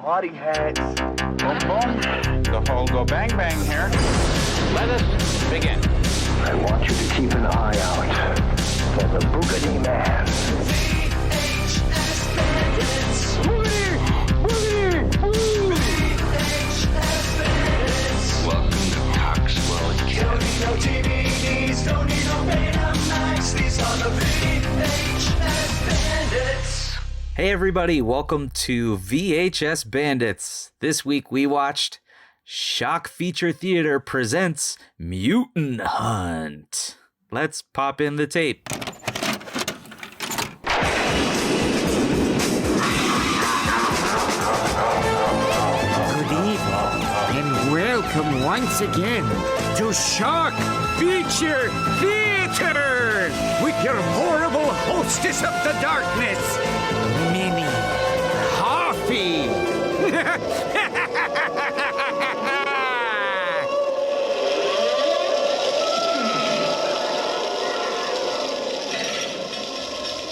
party hats. Boom, boom. The whole go bang bang here. Let us begin. I want you to keep an eye out for the Boogity Man. VHS Bandits. Boogity! Boogity! VHS Bandits. Welcome to Coxwell Don't need no DVDs, don't need no Betamax. These are the VHS Bandits. Hey everybody, welcome to VHS Bandits. This week we watched Shock Feature Theater presents Mutant Hunt. Let's pop in the tape. Good evening, and welcome once again to Shock Feature Theater with your horrible hostess of the darkness, Minnie Coffee.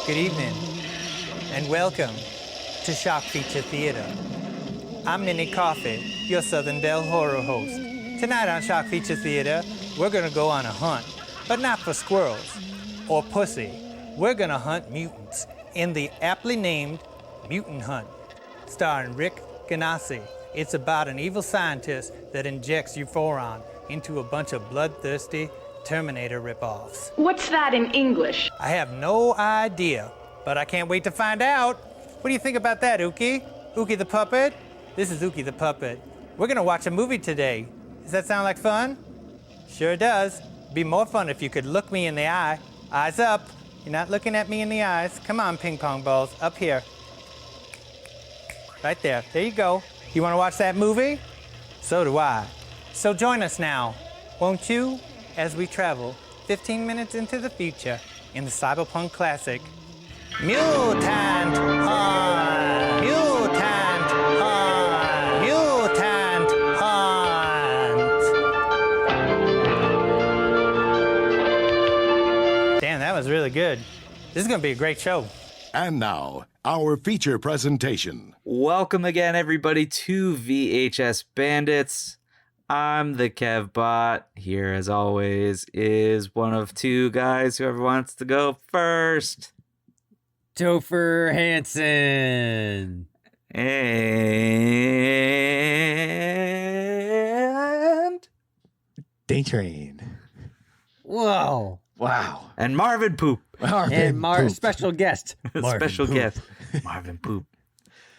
Good evening, and welcome to Shock Feature Theater. I'm Minnie Coffee, your Southern Belle horror host. Tonight on Shock Feature Theater, we're gonna go on a hunt, but not for squirrels or pussy. We're gonna hunt mutants in the aptly named Mutant Hunt, starring Rick Ganassi. It's about an evil scientist that injects Euphoron into a bunch of bloodthirsty Terminator ripoffs. What's that in English? I have no idea, but I can't wait to find out. What do you think about that, Ookie? Ookie the puppet? This is Ookie the puppet. We're gonna watch a movie today. Does that sound like fun? Sure does. Be more fun if you could look me in the eye. Eyes up. You're not looking at me in the eyes. Come on, ping pong balls. Up here. Right there. There you go. You wanna watch that movie? So do I. So join us now, won't you? As we travel 15 minutes into the future in the cyberpunk classic, Mutant Hunt! Mutant Hunt! Mutant Hunt! Damn, that was really good. This is gonna be a great show. And now, our feature presentation. Welcome again everybody to VHS Bandits. I'm the Kevbot. Here, as always, is one of two guys, whoever wants to go first. Topher Hansen. And Daytrain. Whoa. Wow. And Marvin Poop. And special guest. Special guest. Marvin Poop.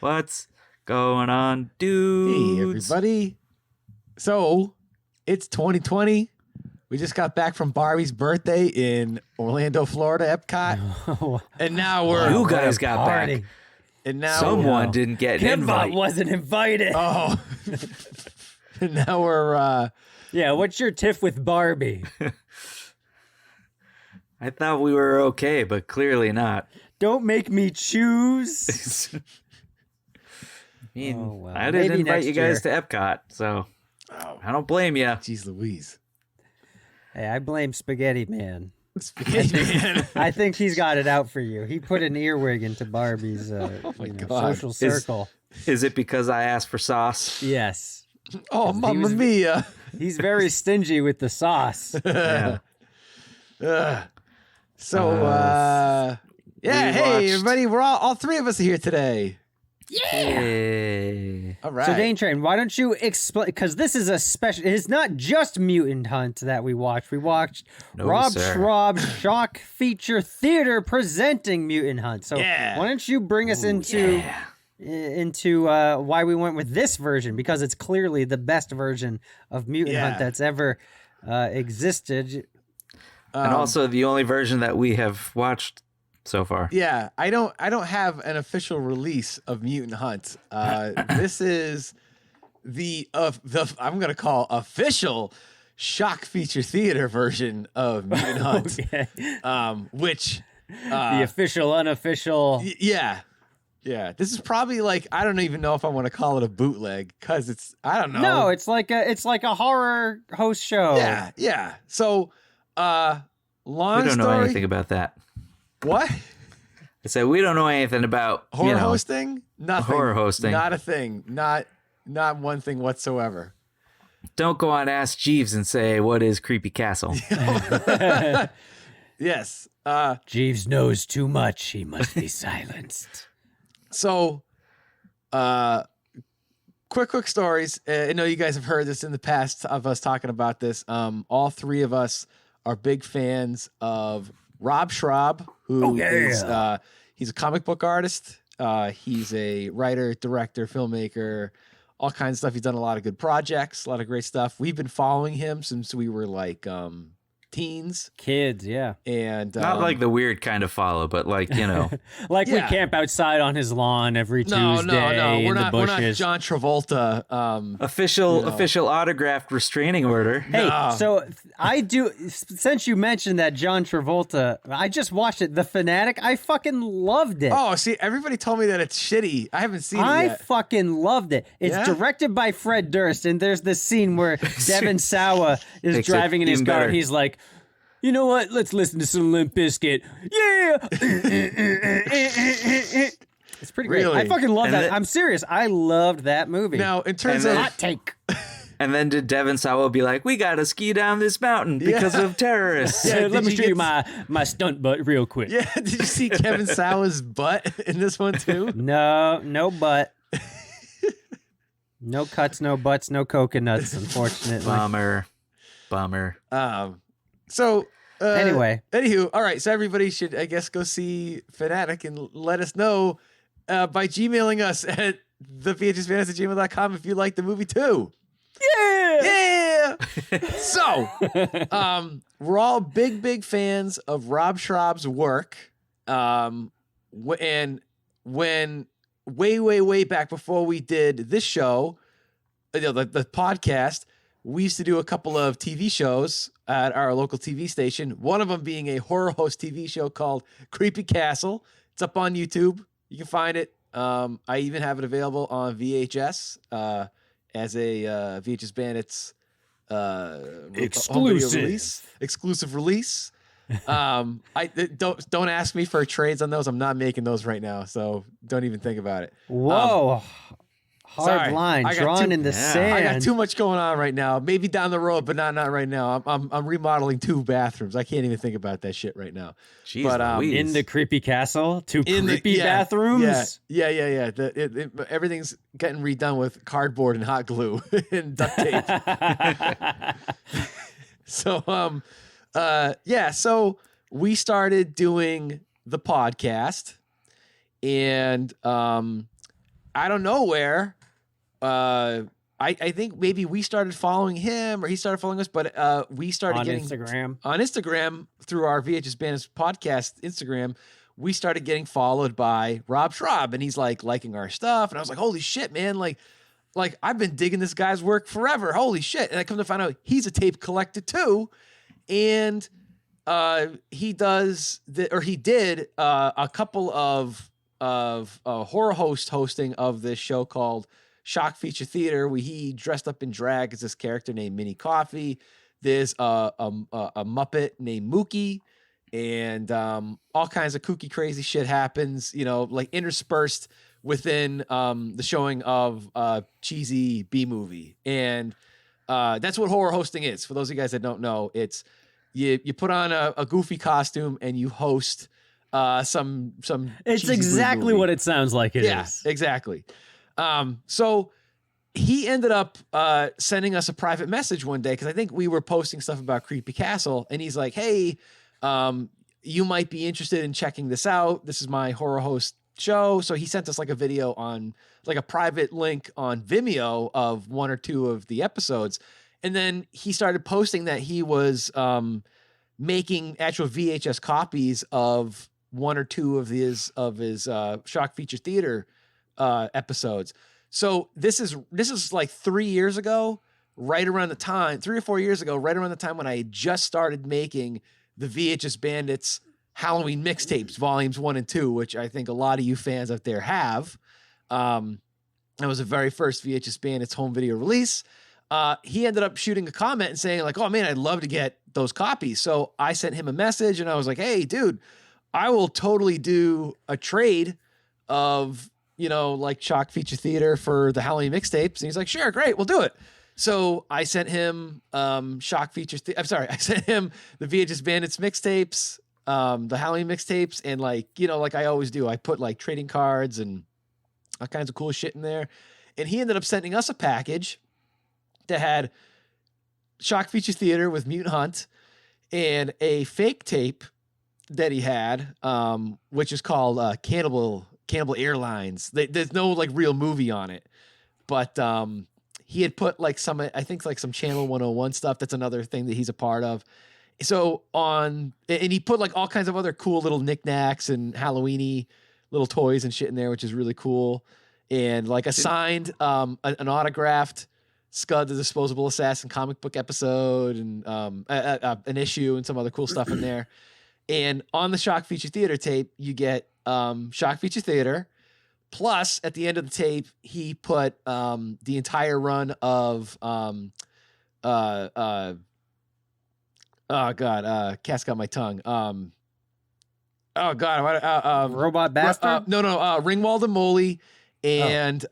What's going on, dudes? Hey, everybody. So, it's 2020. We just got back from Barbie's birthday in Orlando, Florida, Epcot. And now we're... You guys got party. back. And now... Someone didn't get an invite. Kevbot wasn't invited. Oh. And now we're... Yeah, what's your tiff with Barbie? I thought we were okay, but clearly not. Don't make me choose. I mean, Oh, well. I didn't Maybe invite next you guys year. to Epcot, so I don't blame you. Jeez Louise. Hey, I blame Spaghetti Man. Spaghetti Man. I think he's got it out for you. He put an earwig into Barbie's God. social circle. Is it because I asked for sauce? Yes. Oh, Mamma Mia. He's very stingy with the sauce. Yeah. So, yeah, we hey, watched- everybody. We're all three of us are here today. Hey. All right. So, Dane Train, why don't you explain? Because this is a special. It's not just Mutant Hunt that we watched. We watched No, Rob sir. Schrab Shock Feature Theater presenting Mutant Hunt. So, Yeah. why don't you bring us into why we went with this version? Because it's clearly the best version of Mutant Hunt that's ever existed. And also the only version that we have watched so far. Yeah, I don't have an official release of Mutant Hunt. This is the I'm gonna call official Shock Feature Theater version of Mutant Hunt. Okay. Which The official, unofficial. yeah. This is probably like, I don't even know if I want to call it a bootleg because it's, I don't know. No, it's like a horror host show. Yeah. So long We don't know story. anything about that. What? I said, we don't know anything about Horror hosting? Nothing. Horror hosting. Not a thing. Not one thing whatsoever. Don't go on Ask Jeeves and say, what is Creepy Castle? Yes. Jeeves knows too much. He must be silenced. So, quick stories. I know you guys have heard this in the past of us talking about this. All three of us are big fans of Rob Schrab, who is he's a comic book artist. He's a writer, director, filmmaker, all kinds of stuff. He's done a lot of good projects, a lot of great stuff. We've been following him since we were like teens. Kids, yeah. And Not like the weird kind of follow, but like, Like we camp outside on his lawn every Tuesday No. in We're the not bushes. John Travolta. official autographed restraining order. Hey, so I do, since you mentioned that John Travolta, I just watched it, The Fanatic. I fucking loved it. Oh, see, everybody told me that it's shitty. I haven't seen it I yet. fucking loved it. It's directed by Fred Durst, and there's this scene where Devin Sawa is Makes it driving in his even car, better. and he's like, you know what? Let's listen to some Limp Bizkit. Yeah! It's pretty great. Really? I fucking love And that. then- I'm serious. I loved that movie. Now, in terms And of then- Hot take. And then did Devin Sawa be like, we got to ski down this mountain because of terrorists? Yeah, Let did me you show you get- my stunt butt real quick. yeah, did you see Kevin Sawa's butt in this one too? No butt. No cuts, no butts, no coconuts, unfortunately. Bummer. So Anyway. anywho, all right. So everybody should, I guess, go see Fanatic and let us know by Gmailing us at thevhsfans@gmail.com if you like the movie too. Yeah. So, we're all big fans of Rob Schrab's work. And when way back before we did this show, the podcast, we used to do a couple of TV shows at our local TV station. One of them being a horror host TV show called Creepy Castle. It's up on YouTube. You can find it. I even have it available on VHS as a VHS Bandits exclusive release. I don't ask me for trades on those. I'm not making those right now, so don't even think about it. Whoa. Hard sorry. line I got drawn too- in the I sand. got too much going on right now. Maybe down the road, but not right now. I'm remodeling 2 bathrooms. I can't even think about that shit right now. Jeez But, Louise. in the creepy castle, 2 In the- creepy yeah, bathrooms. Yeah. Everything's getting redone with cardboard and hot glue and duct tape. So so we started doing the podcast, and out of nowhere, I think maybe we started following him or he started following us, but we started On getting Instagram. on Instagram through our VHS Bandits podcast Instagram. We started getting followed by Rob Schrab, and he's like liking our stuff, and I was like, holy shit, man! Like I've been digging this guy's work forever. Holy shit! And I come to find out he's a tape collector too, and he did a couple of horror hosting of this show called Shock Feature Theater, where he dressed up in drag as this character named Minnie Coffee. There's a Muppet named Mookie, and all kinds of kooky, crazy shit happens, like interspersed within the showing of cheesy B movie. And that's what horror hosting is. For those of you guys that don't know, it's you put on a goofy costume and you host some It's cheesy exactly movie. what it sounds like it is. Yeah, exactly. So he ended up sending us a private message one day, because I think we were posting stuff about Creepy Castle, and he's like, hey, you might be interested in checking this out. This is my horror host show. So he sent us like a video on like a private link on Vimeo of 1 or 2 of the episodes. And then he started posting that he was making actual VHS copies of 1 or 2 of his Shock Feature Theater episodes. So this is like 3 years ago, right around the time, 3 or 4 years ago, right around the time when I had just started making the VHS Bandits Halloween mixtapes, volumes 1 and 2, which I think a lot of you fans out there have. That was the very first VHS Bandits home video release. He ended up shooting a comment and saying like, oh man, I'd love to get those copies. So I sent him a message and I was like, hey dude, I will totally do a trade of, like Shock Feature Theater for the Halloween mixtapes. And he's like, sure, great, we'll do it. So I sent him Shock Feature. I sent him the VHS Bandits mixtapes, the Halloween mixtapes, and like I always do, I put like trading cards and all kinds of cool shit in there. And he ended up sending us a package that had Shock Feature Theater with Mutant Hunt and a fake tape that he had, which is called Cannibal Airlines. There's no like real movie on it, but he had put like some Channel 101 stuff. That's another thing that he's a part of. So and he put like all kinds of other cool little knickknacks and Halloweeny little toys and shit in there, which is really cool. And like a signed, an autographed Scud the Disposable Assassin comic book episode, and an issue and some other cool stuff in there. And on the Shock Feature Theater tape, you get Shock Feature Theater. Plus, at the end of the tape, he put the entire run of cat's got my tongue. Robot Bastard? No, Ringwald and Moley, and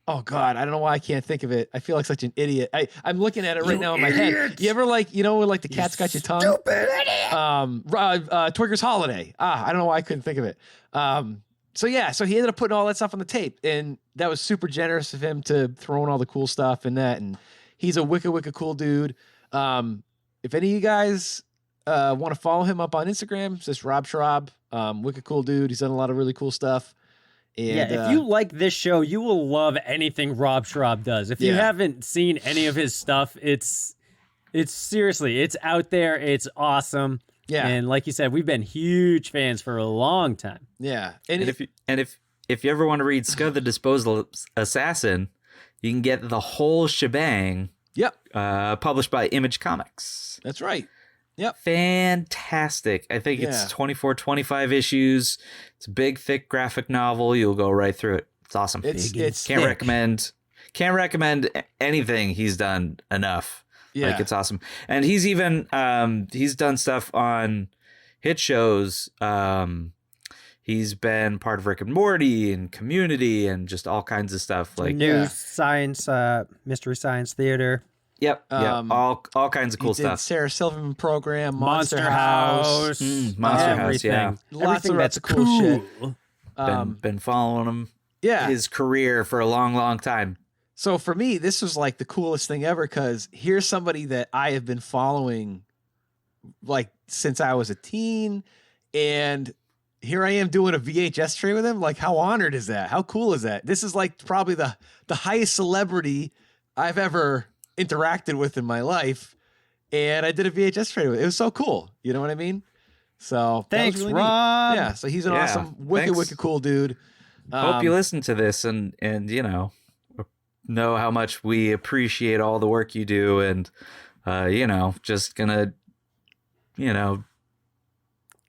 oh God, I don't know why I can't think of it. I feel like such an idiot. I'm looking at it right now in my head. You ever like, when like the cat's got your tongue? Stupid idiot. Twigger's Holiday. I don't know why I couldn't think of it. So he ended up putting all that stuff on the tape, and that was super generous of him to throw in all the cool stuff in that. And he's a wicked cool dude. If any of you guys want to follow him up on Instagram, it's just Rob Schrab. Wicked cool dude. He's done a lot of really cool stuff. And, if you like this show, you will love anything Rob Schrab does. If you haven't seen any of his stuff, it's seriously, it's out there. It's awesome. Yeah. And like you said, we've been huge fans for a long time. Yeah. And if you ever want to read Scud the Disposable Assassin, you can get the whole shebang. Yep. Published by Image Comics. That's right. Yep. Fantastic. I think it's 24, 25 issues. It's a big, thick graphic novel. You'll go right through it. It's awesome. Can't recommend anything he's done enough. Yeah. Like, it's awesome. And he's even he's done stuff on hit shows. He's been part of Rick and Morty and Community and just all kinds of stuff. Like science, Mystery Science Theater. Yep. All kinds of cool stuff. Sarah Silverman program, Monster House, Monster House. Yeah, lots of cool shit. Been following him. Yeah, his career for a long time. So for me, this was like the coolest thing ever, because here's somebody that I have been following like since I was a teen, and here I am doing a VHS trade with him. Like, how honored is that? How cool is that? This is like probably the highest celebrity I've ever interacted with in my life, and I did a VHS trade with it. It was so cool. You know what I mean? So thanks, really Rob. Neat. Yeah, so he's an awesome, wicked cool dude. Hope you listen to this and know how much we appreciate all the work you do, and just gonna jerk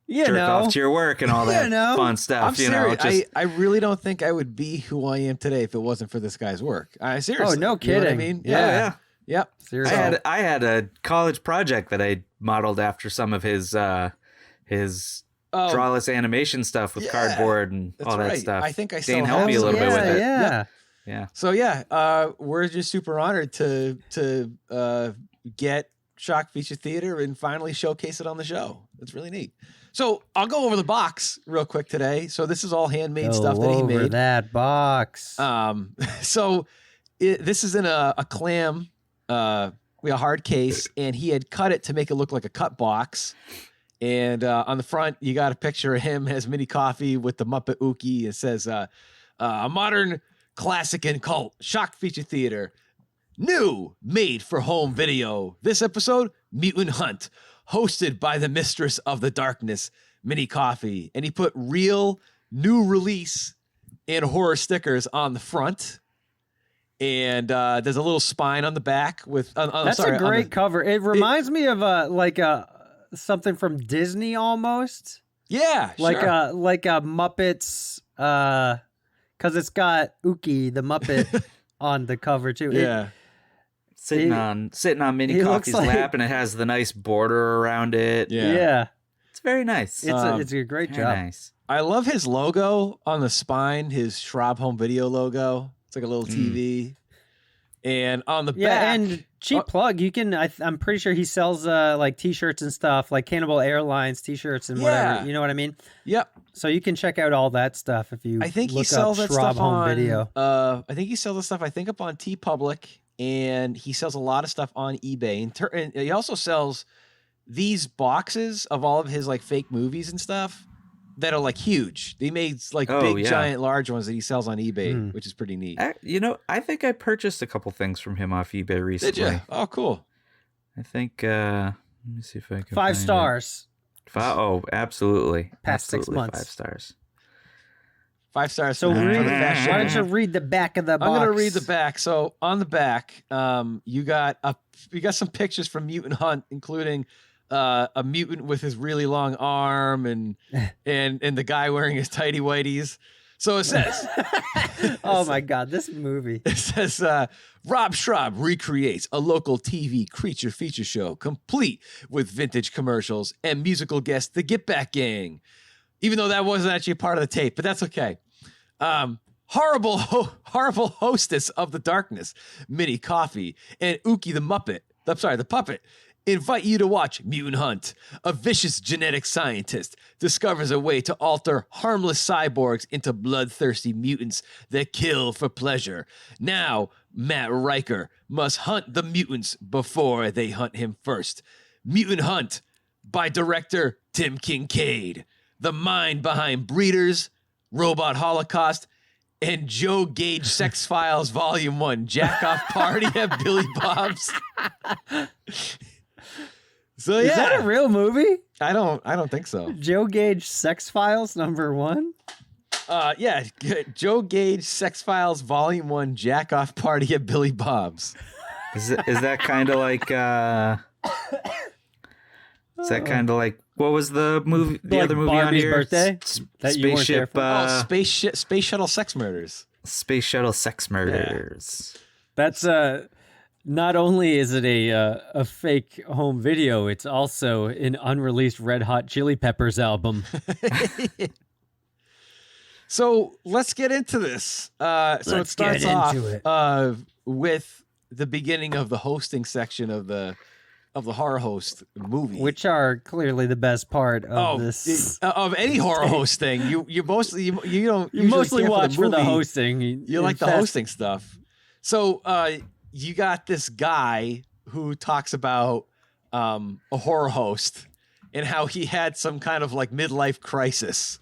off to your work and all that fun stuff. I'm serious. I really don't think I would be who I am today if it wasn't for this guy's work. I seriously. Oh, no kidding. You know what I mean? Yeah. Yep. Seriously. I had a college project that I modeled after some of his drawless animation stuff with cardboard and all that stuff. I think I still Dane helped me a little bit with it. Yeah. So we're just super honored to get Shock Feature Theater and finally showcase it on the show. That's really neat. So I'll go over the box real quick today. So this is all handmade stuff that he made. Over that box. So this is in a clam, a hard case, and he had cut it to make it look like a cut box. And on the front, you got a picture of him as Mini Coffee with the Muppet Ookie. It says, a modern classic and cult, Shock Feature Theater. New, made for home video. This episode, Mutant Hunt, hosted by the Mistress of the Darkness, Mini Coffee. And he put real, new release and horror stickers on the front. And there's a little spine on the back with. That's a great cover. It reminds me of something from Disney almost. Yeah, like a Muppets. Because it's got Ookie the Muppet on the cover too. Yeah. Sitting on Mini Coffee's lap, and it has the nice border around it. Yeah. It's very nice. It's a great Very job. nice. I love his logo on the spine, his Schrab home video logo. It's like a little TV. And on the back. And cheap plug, you can, I'm pretty sure he sells like t-shirts and stuff, like Cannibal Airlines t-shirts and whatever. You know what I mean? Yep. So you can check out all that stuff if you I think he look sells up that Schraub stuff Home on Video. I think he sells the stuff up on TeePublic, and he sells a lot of stuff on eBay. And he also sells these boxes of all of his like fake movies and stuff that are like huge. They made like big, giant, large ones that he sells on eBay, which is pretty neat. I think I purchased a couple things from him off eBay recently. Did you? Oh, cool. I think. Let me see if I can. 5 find stars. Oh, absolutely. Past 6 Absolutely months. 5 stars. 5 stars. So for the why fast don't shipping. you read the back of the box? I'm gonna read the back. So on the back, you got some pictures from Mutant Hunt, including a mutant with his really long arm and the guy wearing his tighty whities. So it says, oh my God, this movie. It says, Rob Schrab recreates a local TV creature feature show complete with vintage commercials and musical guest, the Get Back Gang. Even though that wasn't actually part of the tape, but that's okay. Horrible hostess of the darkness, Minnie Coffee, and Ookie the puppet, invite you to watch Mutant Hunt. A vicious genetic scientist discovers a way to alter harmless cyborgs into bloodthirsty mutants that kill for pleasure. Now, Matt Riker must hunt the mutants before they hunt him first. Mutant Hunt by director Tim Kincaid. The mind behind Breeders, Robot Holocaust, and Joe Gage Sex Files Volume 1, Jack Off Party at Billy Bob's. So Is that a real movie? I don't think so. Joe Gage Sex Files #1? Yeah, Joe Gage Sex Files Volume 1, Jack Off Party at Billy Bob's. Is that kind of like? Is that kind of like what was the movie? The Like other movie Barbie's on here? Birthday? That you weren't there Spaceship. for? Space Shuttle Sex Murders. Space Shuttle Sex Murders. That's not only is it a fake home video, it's also an unreleased Red Hot Chili Peppers album. So let's get into this. So it starts off with the beginning of the hosting section of the horror host movie, Which are clearly the best part of this. Of any horror host thing. You mostly you don't You usually mostly care watch for the movie. hosting. You like the hosting stuff. So you got this guy who talks about a horror host and how he had some kind of like midlife crisis.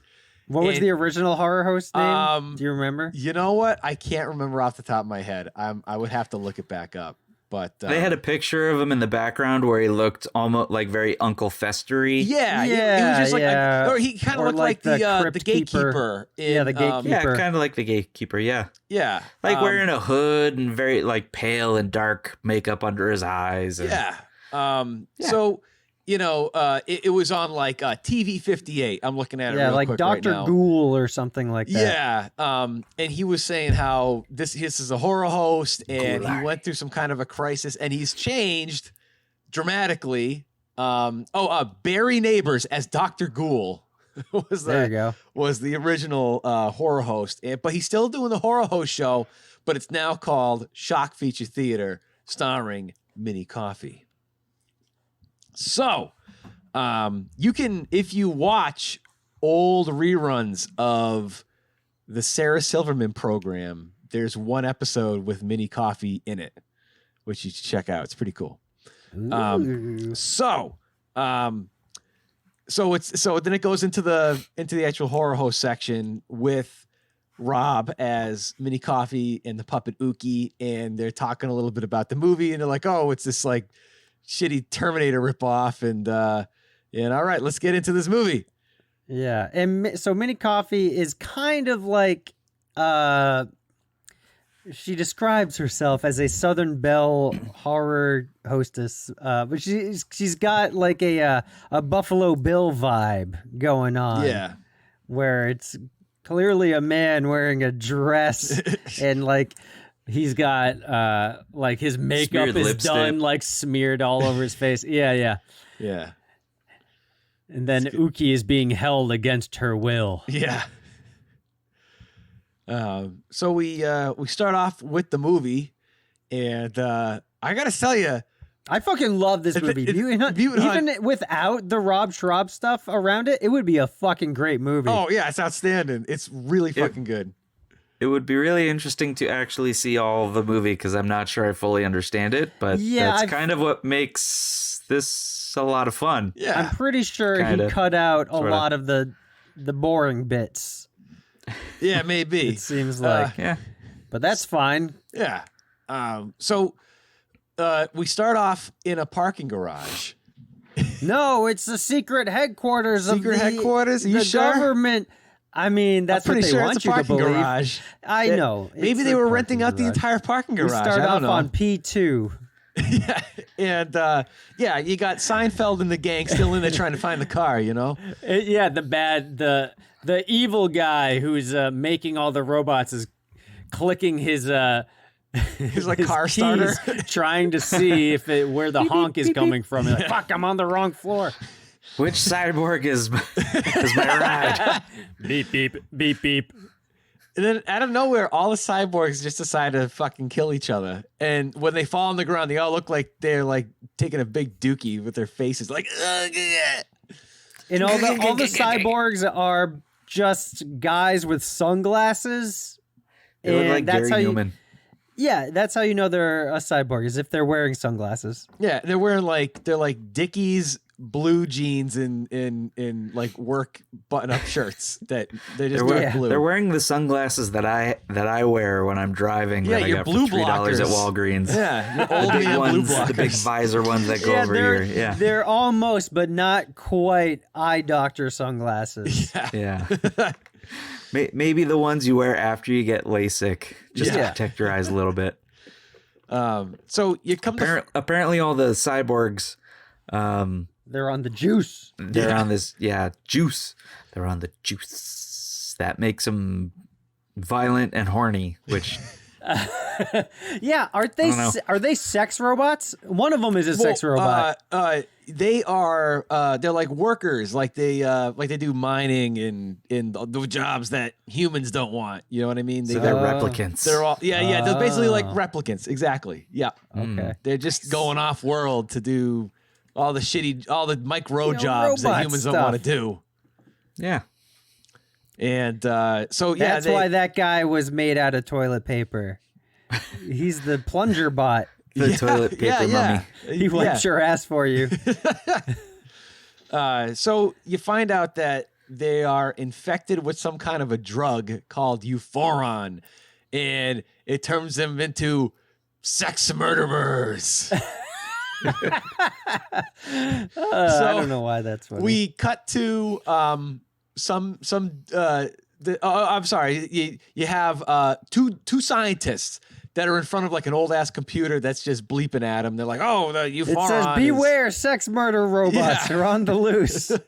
What was the original horror host name? Do you remember? You know what? I can't remember off the top of my head. I would have to look it back up. But They had a picture of him in the background where he looked almost like very Uncle Festery. Yeah, he was just like, or he kind of looked like the gatekeeper. The gatekeeper. Yeah, kind of like the gatekeeper. Yeah, Yeah, like wearing a hood and very like pale and dark makeup under his eyes. And, So it was on like TV 58. I'm looking at it. Yeah, real like quick Dr. right now. Ghoul or something like that. Yeah. And he was saying how this is a horror host and he went through some kind of a crisis and he's changed dramatically. Barry Neighbors as Dr. Ghoul was the original horror host. But he's still doing the horror host show, but it's now called Shock Feature Theater starring Minnie Coffee. So, you can, if you watch old reruns of the Sarah Silverman program, there's one episode with Minnie Coffee in it, which you should check out. It's pretty cool. So then it goes into the actual horror host section with Rob as Minnie Coffee and the puppet Ookie, and they're talking a little bit about the movie, and they're like, oh, it's this like shitty Terminator ripoff, and all right, let's get into this movie. Yeah, and so Minnie Coffee is kind of like she describes herself as a Southern Belle horror hostess, but she's got like a Buffalo Bill vibe going on. Yeah, where it's clearly a man wearing a dress and like he's got like his makeup Smeared is lipstick. done like smeared all over his face. Yeah. And then Uki is being held against her will. Yeah. So we start off with the movie, and I gotta tell you, I fucking love this movie. Mutant Hunt, even without the Rob Schrab stuff around it, it would be a fucking great movie. oh yeah, it's outstanding. It's really fucking good. It would be really interesting to actually see all of the movie because I'm not sure I fully understand it, but that's kind of what makes this a lot of fun. Yeah, I'm pretty sure he cut out a lot of the boring bits. Yeah, maybe. It seems like. Yeah. But that's fine. Yeah. So we start off in a parking garage. No, it's the secret headquarters of the headquarters? Are you the sure? government. I mean, that's I'm what pretty they sure want it's a you to parking believe. garage. I know. Maybe It's they a were renting parking out the garage. entire parking We garage. start I don't off know. on P2. Yeah, and you got Seinfeld and the gang still in there trying to find the car. You know. Yeah, the evil guy who's making all the robots is clicking his He's like his car keys, starter. trying to see if where the honk is coming from. Like, fuck, I'm on the wrong floor. Which cyborg is my ride? Beep beep beep beep. And then out of nowhere, all the cyborgs just decide to fucking kill each other. And when they fall on the ground, they all look like they're like taking a big dookie with their faces like, ugh, yeah. And all the cyborgs are just guys with sunglasses. They look like that's Gary how Newman. that's how you know they're a cyborg, is if they're wearing sunglasses. Yeah, they're wearing they're like Dickies blue jeans in like work button-up shirts that they just dark blue. They're wearing the sunglasses that I wear when I'm driving. Yeah, that I your got blue for $3 at blockers. Walgreens. Yeah, your The old big man blue ones, blockers. the big visor ones that go over they're, here. Yeah, they're almost, but not quite eye doctor sunglasses. yeah. Maybe the ones you wear after you get LASIK, just to Yeah. protect your eyes a little bit. So you come to Apparently, all the cyborgs, They're on the juice. they're on this juice. They're on the juice that makes them violent and horny. Which Yeah, are they sex robots? One of them is a sex robot. They are they're like workers, like they do mining in the jobs that humans don't want. You know what I mean? they're replicants. They're all they're basically like replicants. Exactly. Yeah. Okay. They're just going off world to do all the micro jobs that robot humans stuff. don't want to do. yeah. And so That's why that guy was made out of toilet paper. He's the plunger bot. The toilet paper mummy. He wipes your ass for you. So you find out that they are infected with some kind of a drug called euphoron, and it turns them into sex murderers. I don't know why that's funny. We cut to I'm sorry. You have two scientists that are in front of like an old ass computer that's just bleeping at them. They're like, "Oh, the euphoron." It says, "Beware, sex murder robots are on the loose." The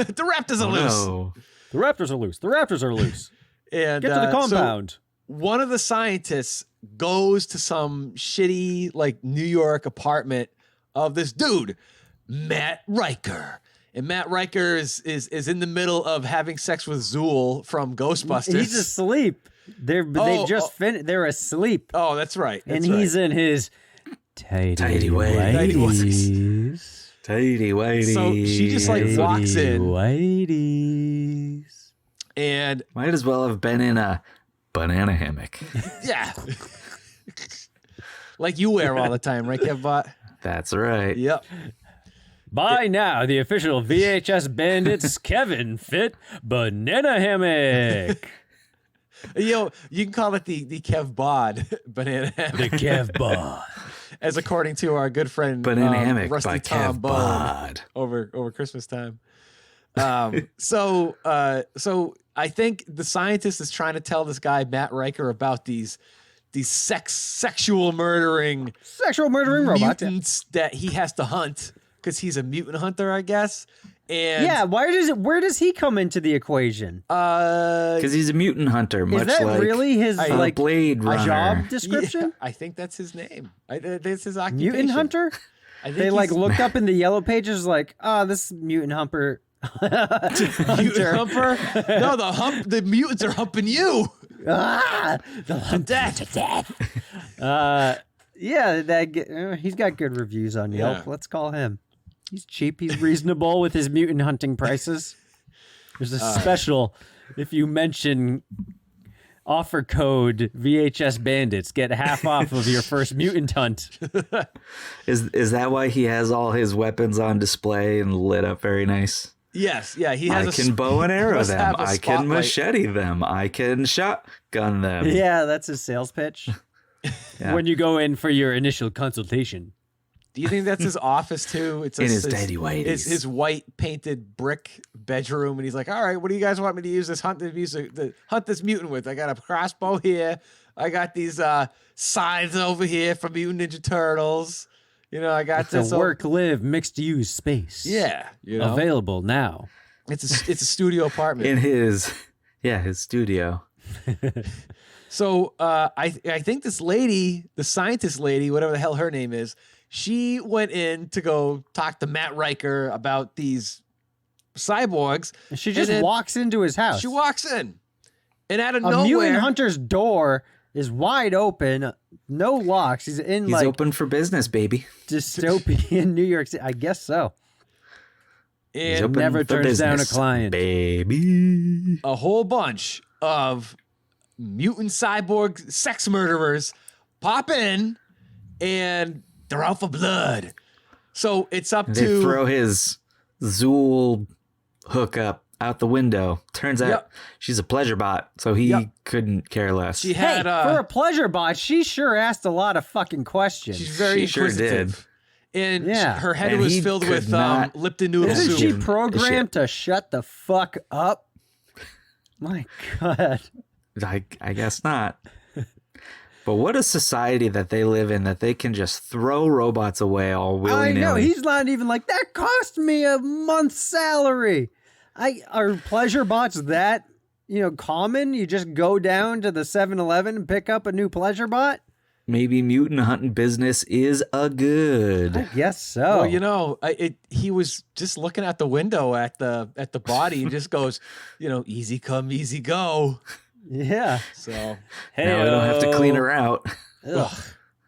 raptors are loose. No. The raptors are loose. The raptors are loose. And Get to the compound. So one of the scientists goes to some shitty like New York apartment of this dude, Matt Riker. And Matt Riker is in the middle of having sex with Zool from Ghostbusters. He's asleep. They're finished. They're asleep. Oh, that's right. And he's in his tidy whities. whities. Tidy whities. So she just like walks in Whiteys. and Might as well have been in a banana hammock. yeah, like you wear all the time, right, Kevbot? That's right. Yep. By now, the official VHS Bandits Kevin fit banana hammock. You can call it the Kev Bod banana hammock. The Kev Bod. As according to our good friend Banana hammock Rusty by Tom Kev Bone Bod. over Christmas time. So I think the scientist is trying to tell this guy Matt Riker about these sexual murdering robots. mutants that he has to hunt because he's a mutant hunter, I guess. And Yeah, where does he come into the equation? Because he's a mutant hunter, Is much that like really his like Blade Runner. job description? yeah, I think that's his name. That's his occupation. Mutant hunter? They like looked up in the yellow pages, like, oh, this mutant humper. Mutant humper? No, the mutants are humping you. The hump to death. He's got good reviews on Yelp. Yeah. Let's call him. He's cheap. He's reasonable with his mutant hunting prices. There's a special if you mention offer code VHS Bandits, get half off of your first mutant hunt. Is that why he has all his weapons on display and lit up very nice? Yes, yeah, he has. I can bow and arrow must them. have a I can spotlight. machete them. I can shotgun them. Yeah, that's his sales pitch. Yeah. When you go in for your initial consultation. Do you think that's his office too? It's In his tidy whities. It's his white painted brick bedroom, and he's like, "All right, what do you guys want me to use this hunt this mutant with? I got a crossbow here. I got these scythes over here from Mutant Ninja Turtles. You know, I got It's this a work-live mixed-use space. Yeah, you know, Available now. it's a studio apartment In his studio. So I think this lady, the scientist lady, whatever the hell her name is, she went in to go talk to Matt Riker about these cyborgs. And she just then walks into his house. She walks in, and out of A nowhere, mutant hunter's door is wide open, no locks. He's in He's like open for business, baby. dystopian New York City. I guess so. He's and open never for turns down a business, client. baby. a whole bunch of mutant cyborg sex murderers pop in, and they're out for blood. So it's up They to throw his Zool hookup out the window. Turns out Yep. she's a pleasure bot, so he Yep. couldn't care less. She Hey, had for a pleasure bot, she sure asked a lot of fucking questions. she's very She sure inquisitive. And Yeah. her head And was he filled could with not- Lipton noodle Isn't soup. she Shit. programmed to shut the fuck up? My God. I guess not. But what a society that they live in, that they can just throw robots away all I willy-nilly. know. He's not even like, that cost me a month's salary. Are pleasure bots that, common? You just go down to the 7-Eleven and pick up a new pleasure bot? Maybe mutant hunting business is a good. I guess so. Well, he was just looking out the window at the body and just goes, easy come, easy go. Yeah. So, Hey, Now I don't have to clean her out.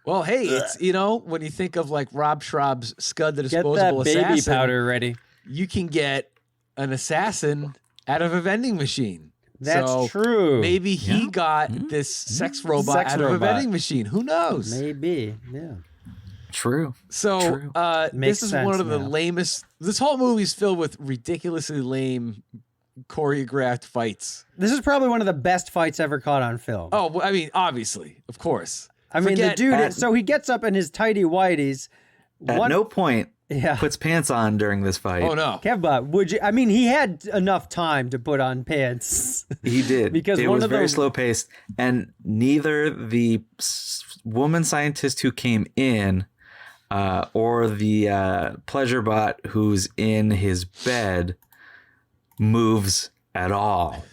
well, hey, it's when you think of like Rob Schrab's Scud the Get Disposable that baby Assassin, powder ready. you can get an assassin out of a vending machine. That's So true. Maybe he got this sex robot Sex out of a robot. vending machine. Who knows? Maybe. Yeah. True. So True. Makes this is one sense of the now. lamest. This whole movie is filled with ridiculously lame choreographed fights. This is probably one of the best fights ever caught on film. Oh, well, I mean, obviously, of course. I mean, the Forget- dude. So he gets up in his tighty whities. At no point Yeah. puts pants on during this fight. Oh no. Kevbot, would you? I mean, he had enough time to put on pants. He did. Because it one was of very those- slow paced, and neither the woman scientist who came in or the pleasure bot who's in his bed moves at all.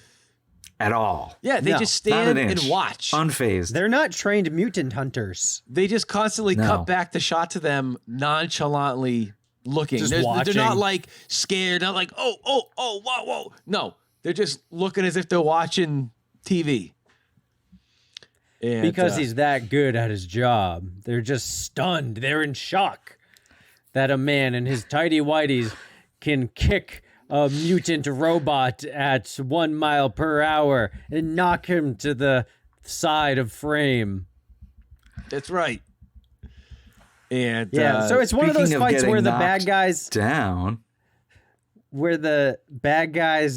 At all. Yeah, they No, just Not stand an inch. and watch. Unfazed. They're not trained mutant hunters. They just constantly No. cut back the shot to them nonchalantly looking. Just They're watching. not like scared, not like, whoa. No, they're just looking as if they're watching TV. And, Because he's that good at his job. They're just stunned. They're in shock that a man in his tighty whities can kick a mutant robot at 1 mile per hour and knock him to the side of frame. That's right. And Yeah, so it's one of those speaking of fights where getting the bad knocked guys down.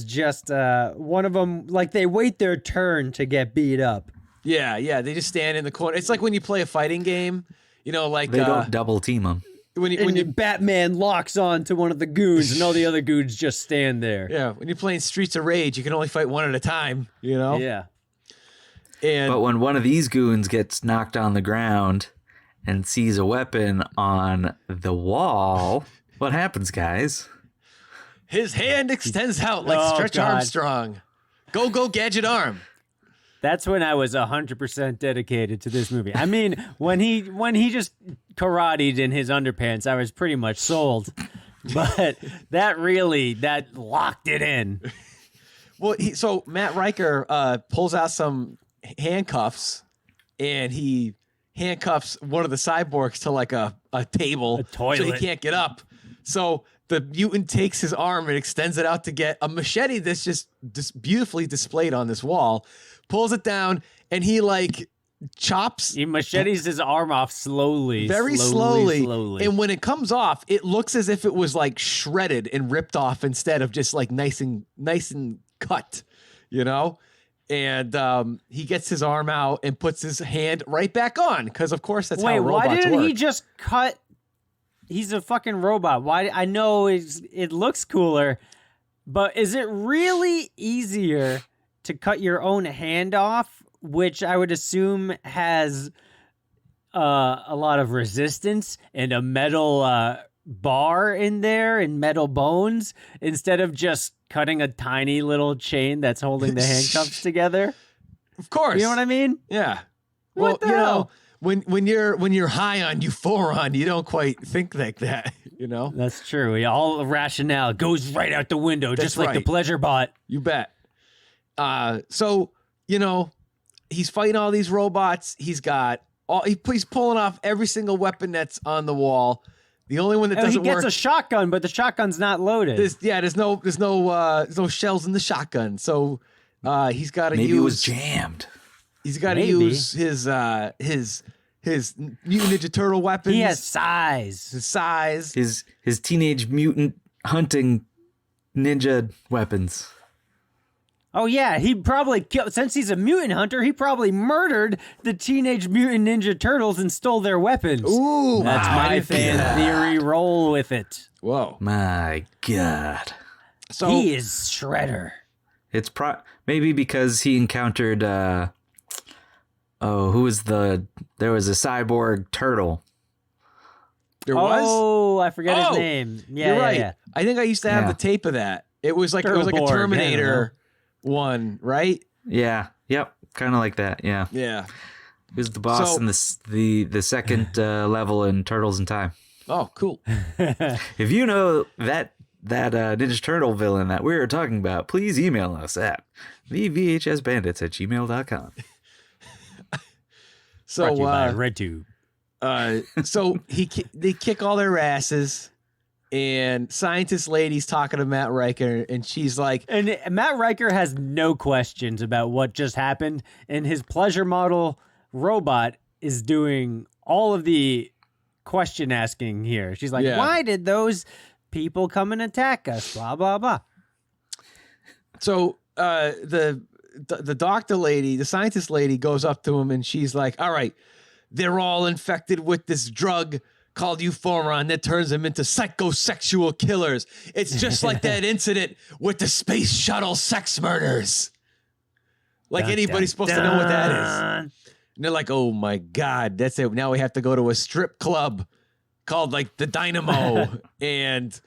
just one of them, like, they wait their turn to get beat up. yeah, they just stand in the corner. It's like when you play a fighting game, like They don't double team them. when And you Batman locks on to one of the goons, and all the other goons just stand there. yeah, when you're playing Streets of Rage, you can only fight one at a time, Yeah. And But when one of these goons gets knocked on the ground and sees a weapon on the wall, what happens, guys? his hand extends out like Oh, Stretch God. Armstrong. Go, gadget arm. That's when I was 100% dedicated to this movie. I mean, when he just karateed in his underpants, I was pretty much sold. But that locked it in. Well, so Matt Riker pulls out some handcuffs, and he handcuffs one of the cyborgs to like a table, a toilet, so he can't get up. So the mutant takes his arm and extends it out to get a machete that's just beautifully displayed on this wall, pulls it down, and he like chops. He machetes his arm off slowly. Very slowly. And when it comes off, it looks as if it was like shredded and ripped off instead of just like nice and cut, you know? And he gets his arm out and puts his hand right back on, because of course that's how robots work. Why didn't he just cut? He's a fucking robot. Why? I know it looks cooler, but is it really easier to cut your own hand off, which I would assume has a lot of resistance and a metal bar in there and metal bones, instead of just cutting a tiny little chain that's holding the handcuffs together? Of course. You know what I mean? Yeah. What the hell? When you're high on Euphoron, you don't quite think like that, you know? That's true. All the rationale goes right out the window, just like the pleasure bot. You bet. So, you know, he's fighting all these robots. He's pulling off every single weapon that's on the wall. The only one that doesn't work. He gets a shotgun, but the shotgun's not loaded. There's no shells in the shotgun. So he's got to use. Maybe it was jammed. He's got to use his Mutant Ninja Turtle weapons. He has size. His Teenage Mutant hunting ninja weapons. Oh yeah, he probably killed. Since he's a mutant hunter, he probably murdered the Teenage Mutant Ninja Turtles and stole their weapons. Ooh, that's my fan theory. Roll with it. Whoa, my God! So he is Shredder. It's maybe because he encountered. There was a cyborg turtle. There was? Oh, I forget his name. Yeah, you're right. Yeah. I think I used to have the tape of that. It was like a Terminator one, right? Yeah. Yep. Kind of like that. Yeah. Yeah. He was the boss in the second level in Turtles in Time. Oh, cool. If you know that Ninja Turtle villain that we were talking about, please email us at thevhsbandits@gmail.com. So brought to you by RedTube. So they kick all their asses, and scientist lady's talking to Matt Riker, and she's like, and Matt Riker has no questions about what just happened, and his pleasure model robot is doing all of the question asking here. She's like, why did those people come and attack us? Blah blah blah. So the doctor lady, the scientist lady, goes up to him, and she's like, all right, they're all infected with this drug called Euphoron that turns them into psychosexual killers. It's just like that incident with the space shuttle sex murders. Like anybody's supposed to know what that is. And they're like, oh my God, that's it. Now we have to go to a strip club called like the Dynamo and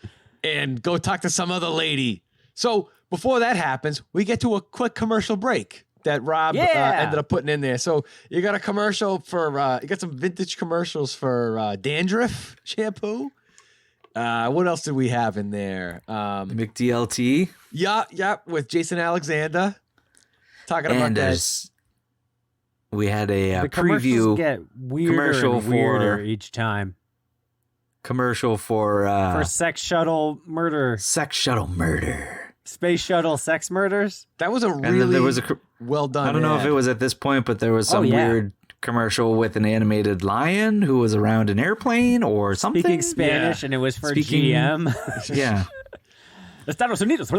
go talk to some other lady. So before that happens, we get to a quick commercial break that Rob ended up putting in there. So you got a commercial for, you got some vintage commercials for dandruff shampoo. What else did we have in there? McDLT. Yeah, with Jason Alexander talking about that. We had a the preview get commercial and weirder each time. Commercial for sex shuttle murder. Sex shuttle murder. Space shuttle sex murders. That was a really well done. I don't know if it was at this point, but there was some weird commercial with an animated lion who was around an airplane or something. Speaking Spanish, and it was for GM. Yeah. Estados Unidos.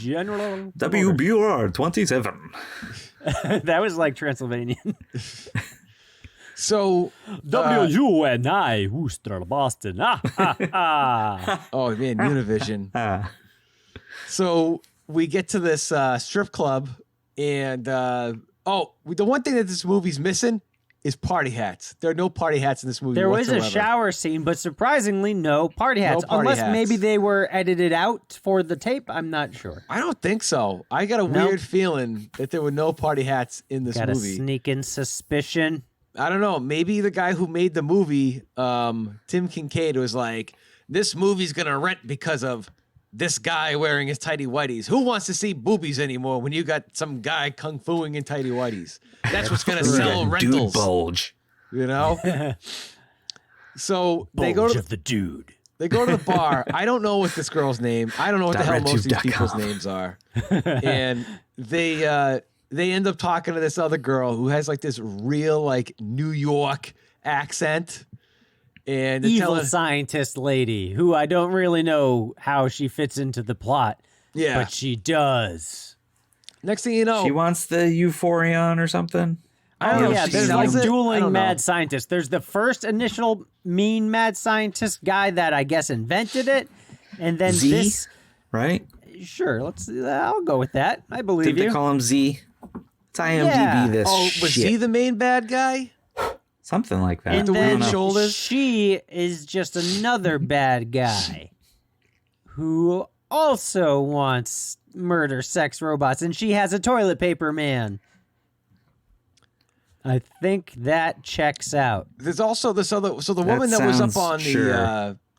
General. WBUR 27. That was like Transylvanian. So WNI Worcester, Boston. Oh man, Univision. So we get to this strip club, and the one thing that this movie's missing is party hats. There are no party hats in this movie There was whatsoever. a shower scene, but surprisingly, no party hats. party Unless hats. maybe they were edited out for the tape. I'm not sure. I don't think so. I got a Nope. weird feeling that there were no party hats in this Got a movie. sneaking suspicion. I don't know. Maybe the guy who made the movie, Tim Kincaid, was like, this movie's going to rent because of this guy wearing his tighty whities. Who wants to see boobies anymore when you got some guy kung fuing in tighty whities? That's what's going to sell rentals. Dude bulge. You know? So they Bulge go to of the dude. they go to the bar. I don't know what this girl's name. I don't know what the hell most of these people's RedTube.com. names are. And they end up talking to this other girl who has like this real like New York accent. And Evil scientist lady who I don't really know how she fits into the plot. Yeah. But she does. Next thing you know, She wants the Euphorion or something. I don't know. Yeah, she there's sells like it. I dueling don't know. mad scientists. There's the first initial mean mad scientist guy that I guess invented it. And then Z? this. Right? Sure, I'll go with that. I believe Did they you. call him Z? It's IMDb Yeah. this Oh, was shit. he the main bad guy? Something like that. And the then weird shoulders? she is just another bad guy who also wants murder sex robots, and she has a toilet paper man. I think that checks out. There's also this other. So the woman that was sounds up on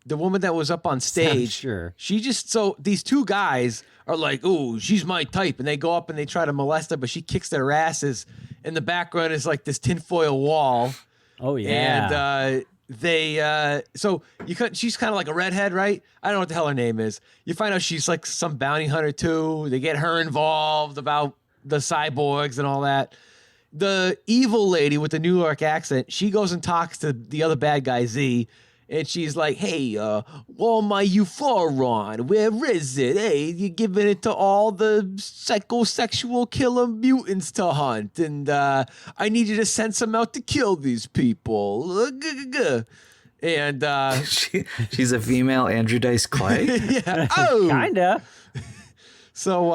the woman that was up on stage. sure. She just so these two guys are like, oh, she's my type, and they go up and they try to molest her, but she kicks their asses. In the background is like this tinfoil wall. Oh yeah. And she's kind of like a redhead, right? I don't know what the hell her name is. You find out she's like some bounty hunter too. They get her involved about the cyborgs and all that. The evil lady with the New York accent, she goes and talks to the other bad guy, Z, and she's like, hey, all my Euphorion, where is it? Hey, you're giving it to all the psychosexual killer mutants to hunt, and I need you to send some out to kill these people. And She's a female Andrew Dice Clay. yeah, oh, Kinda. So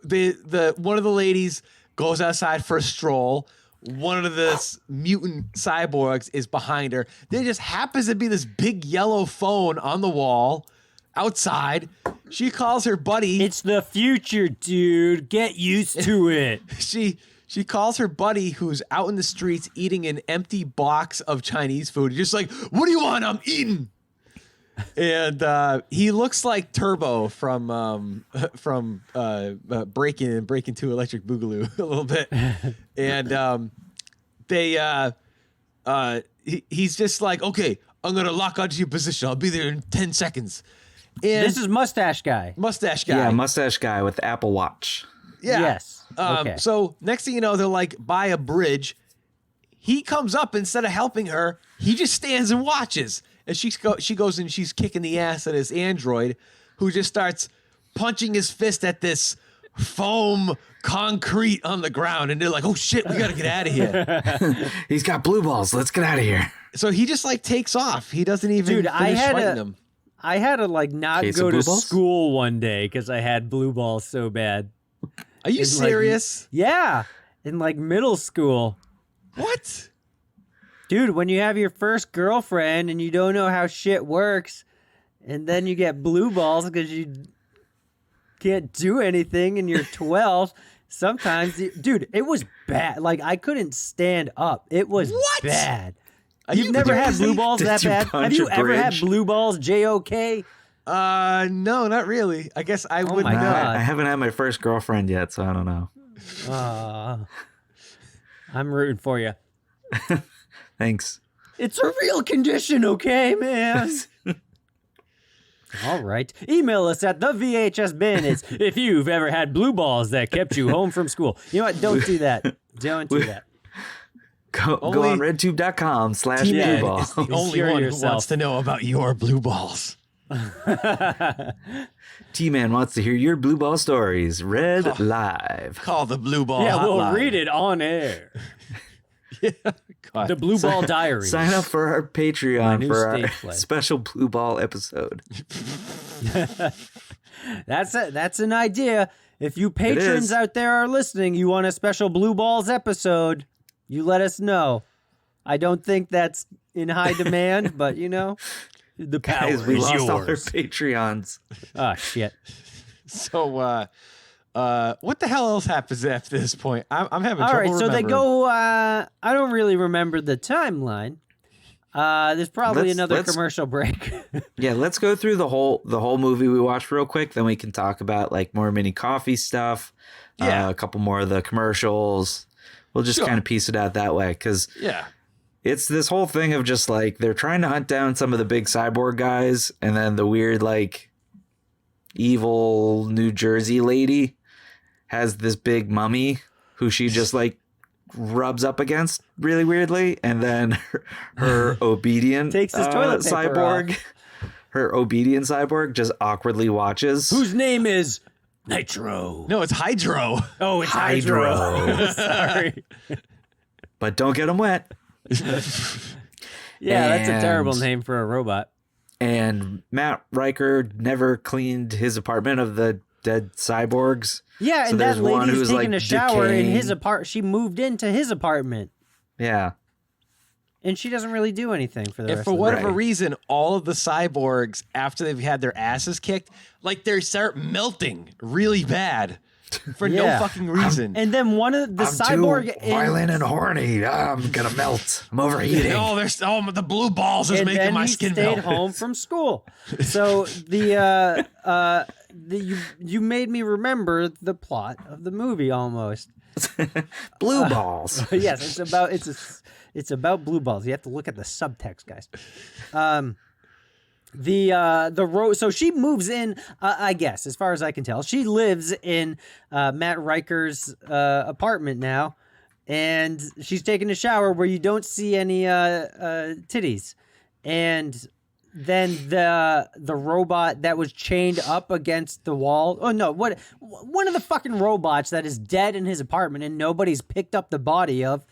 the one of the ladies goes outside for a stroll. One of the mutant cyborgs is behind her. There just happens to be this big yellow phone on the wall outside. She calls her buddy. It's the future, dude. Get used to it. She calls her buddy who's out in the streets eating an empty box of Chinese food. Just like, what do you want? I'm eating. And he looks like Turbo from Breaking 2 Electric Boogaloo a little bit. And he's just like, okay, I'm gonna lock onto your position. I'll be there in 10 seconds. And This is Mustache Guy. mustache guy. Yeah, mustache guy with the Apple Watch. Yeah. Yes. Okay. So next thing you know, they're like by a bridge. He comes up instead of helping her. He just stands and watches. And she goes and she's kicking the ass of this android, who just starts punching his fist at this foam concrete on the ground. And they're like, "Oh shit, we gotta get out of here." He's got blue balls. Let's get out of here. So he just like takes off. He doesn't even Dude, finish fighting them. I had to like not Case go of to blue balls? school one day because I had blue balls so bad. Are you It's like- serious? Yeah, in like middle school. What? Dude, when you have your first girlfriend and you don't know how shit works, and then you get blue balls because you can't do anything and you're 12, sometimes, dude, it was bad. Like, I couldn't stand up. It was What? bad. Are You've you never had crazy? blue balls Did that you bad? punch Have you a ever had bridge? blue balls, JOK? No, not really. I guess I wouldn't my know. God. I haven't had my first girlfriend yet, so I don't know. I'm rooting for you. Thanks. It's a real condition, okay, man? All right. Email us at the VHS Bandits if you've ever had blue balls that kept you home from school. You know what? Don't do that. Don't do that. Go Only- on redtube.com/blue T-Man ball. is the only Insure one who yourself. wants to know about your blue balls. T-Man wants to hear your blue ball stories read live. Call the blue ball Yeah, we'll hotline. read it on air. God. The Blue Ball Diaries. Sign up for our My Patreon new for our stage play. special blue ball episode. That's an idea. If you patrons out there are listening, you want a special Blue Balls episode, you let us know. I don't think that's in high demand, but the power Guys, we is lost yours. all our Patreons. Oh, shit. So, what the hell else happens after this point? I'm having All trouble right, so they remembering. go, I don't really remember the timeline. There's probably another commercial break. Yeah, let's go through the whole movie we watched real quick. Then we can talk about like more mini coffee stuff. Yeah. A couple more of the commercials. We'll just kind of piece it out that way because it's this whole thing of just like they're trying to hunt down some of the big cyborg guys, and then the weird like evil New Jersey lady has this big mummy who she just like rubs up against really weirdly, and then her obedient Takes his toilet paper cyborg off. her obedient cyborg just awkwardly watches. Whose name is Nitro? No, it's Hydro. Oh, it's Hydro. Sorry. But don't get them wet. Yeah, that's a And- terrible name for a robot. And Matt Riker never cleaned his apartment of the dead cyborgs. Yeah, So and that there's one lady's who's, taking like, a shower in his decaying. apartment. She moved into his apartment, Yeah. and she doesn't really do anything for the If rest for of the whatever Right. reason, all of the cyborgs, after they've had their asses kicked, like they start melting really bad for no Yeah. fucking reason. And then one of the cyborg and horny. I'm gonna melt. I'm overheating. The blue balls is and making then my he skin stayed melt. home from school. So you made me remember the plot of the movie almost. Blue balls. Yes, it's about blue balls. You have to look at the subtext, guys. So she moves in, I guess, as far as I can tell. She lives in Matt Riker's apartment now, and she's taking a shower where you don't see any titties. And then the robot that was chained up against the wall. Oh no, one of the fucking robots that is dead in his apartment and nobody's picked up the body of,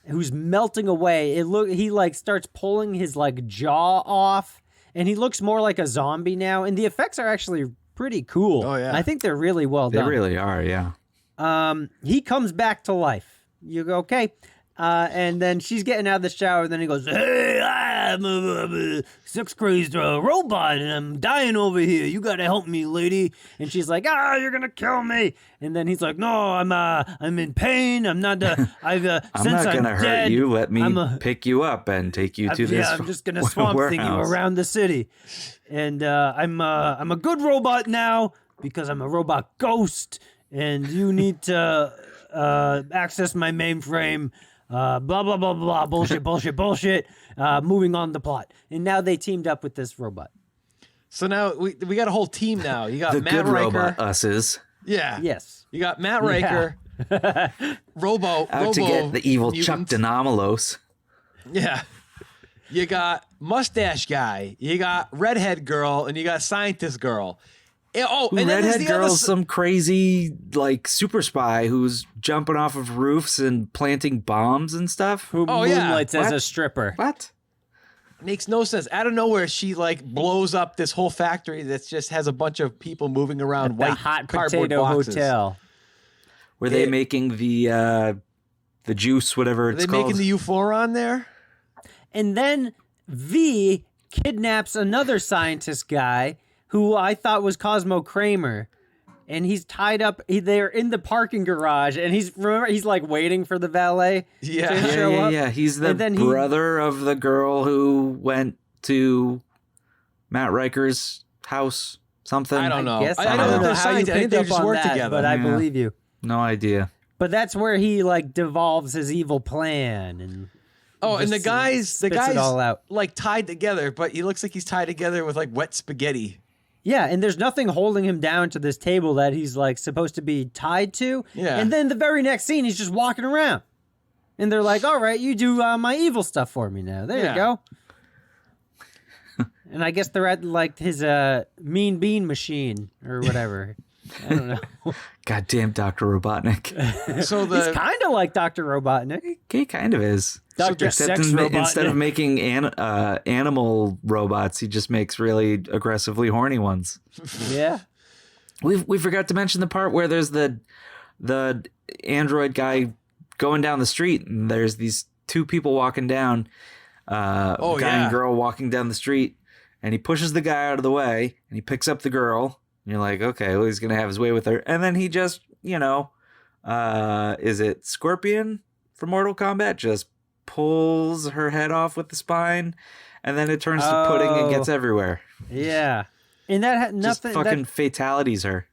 who's melting away. He like starts pulling his like jaw off. And he looks more like a zombie now. And the effects are actually pretty cool. Oh, yeah. I think they're really well They done. really are, yeah. He comes back to life. You go, okay. And then she's getting out of the shower. And then he goes, hey, I'm a sex-crazed robot. And I'm dying over here. You got to help me, lady. And she's like, you're going to kill me. And then he's like, no, I'm in pain. I'm not, I'm since not gonna hurt dead, you. Let me I'm pick you up and take you to this. I'm just gonna swamp thing you warehouse. around the city, and I'm a good robot now because I'm a robot ghost, and you need to access my mainframe. Blah blah blah blah bullshit. Moving on the plot, and now they teamed up with this robot. So now we got a whole team now. You got The Matt good Riker. robot us's Yeah. Yes, You got Matt Riker. Robo out to get the evil Chuck mutant. Denomalos. Yeah. You got mustache guy. You got redhead girl, and you got scientist girl. And then there's Redhead the other girl's some crazy like super spy who's jumping off of roofs and planting bombs and stuff. who Oh, yeah. moonlights as What? a stripper? What? makes no sense. Out of nowhere, she like blows up this whole factory that just has a bunch of people moving around The white hot cardboard potato boxes. hotel. Were they making the juice, whatever Are it's they called? making the Euphoron there? And then V kidnaps another scientist guy who I thought was Cosmo Kramer. And he's tied up. They're in the parking garage, and he's like waiting for the valet Yeah. to Yeah, show up. Yeah. He's the And then brother of the girl who went to Matt Riker's house. Something. I don't know. Guess I I know don't know they're how you scientists. I think picked they up just on work that, together. but I Yeah. believe you. No idea. But that's where he like devolves his evil plan and And the just guy's spits it all out. like tied together, but he looks like he's tied together with like wet spaghetti. Yeah, and there's nothing holding him down to this table that he's like supposed to be tied to. Yeah. And then the very next scene, he's just walking around. And they're like, all right, you do my evil stuff for me now. There Yeah. you go. And I guess they're at like his mean bean machine or whatever. I don't know. Goddamn Dr. Robotnik. So He's kind of like Dr. Robotnik. He kind of is. Dr. Except Sex instead of Robotnik. making animal robots, he just makes really aggressively horny ones. Yeah. We forgot to mention the part where there's the android guy going down the street, and there's these two people walking down. Guy and girl walking down the street, and he pushes the guy out of the way, and he picks up the girl. And you're like, okay, well, he's gonna have his way with her, and then he just, is it Scorpion from Mortal Kombat? Just pulls her head off with the spine, and then it turns to pudding and gets everywhere. Yeah, and that had nothing. Just fucking fatalities her.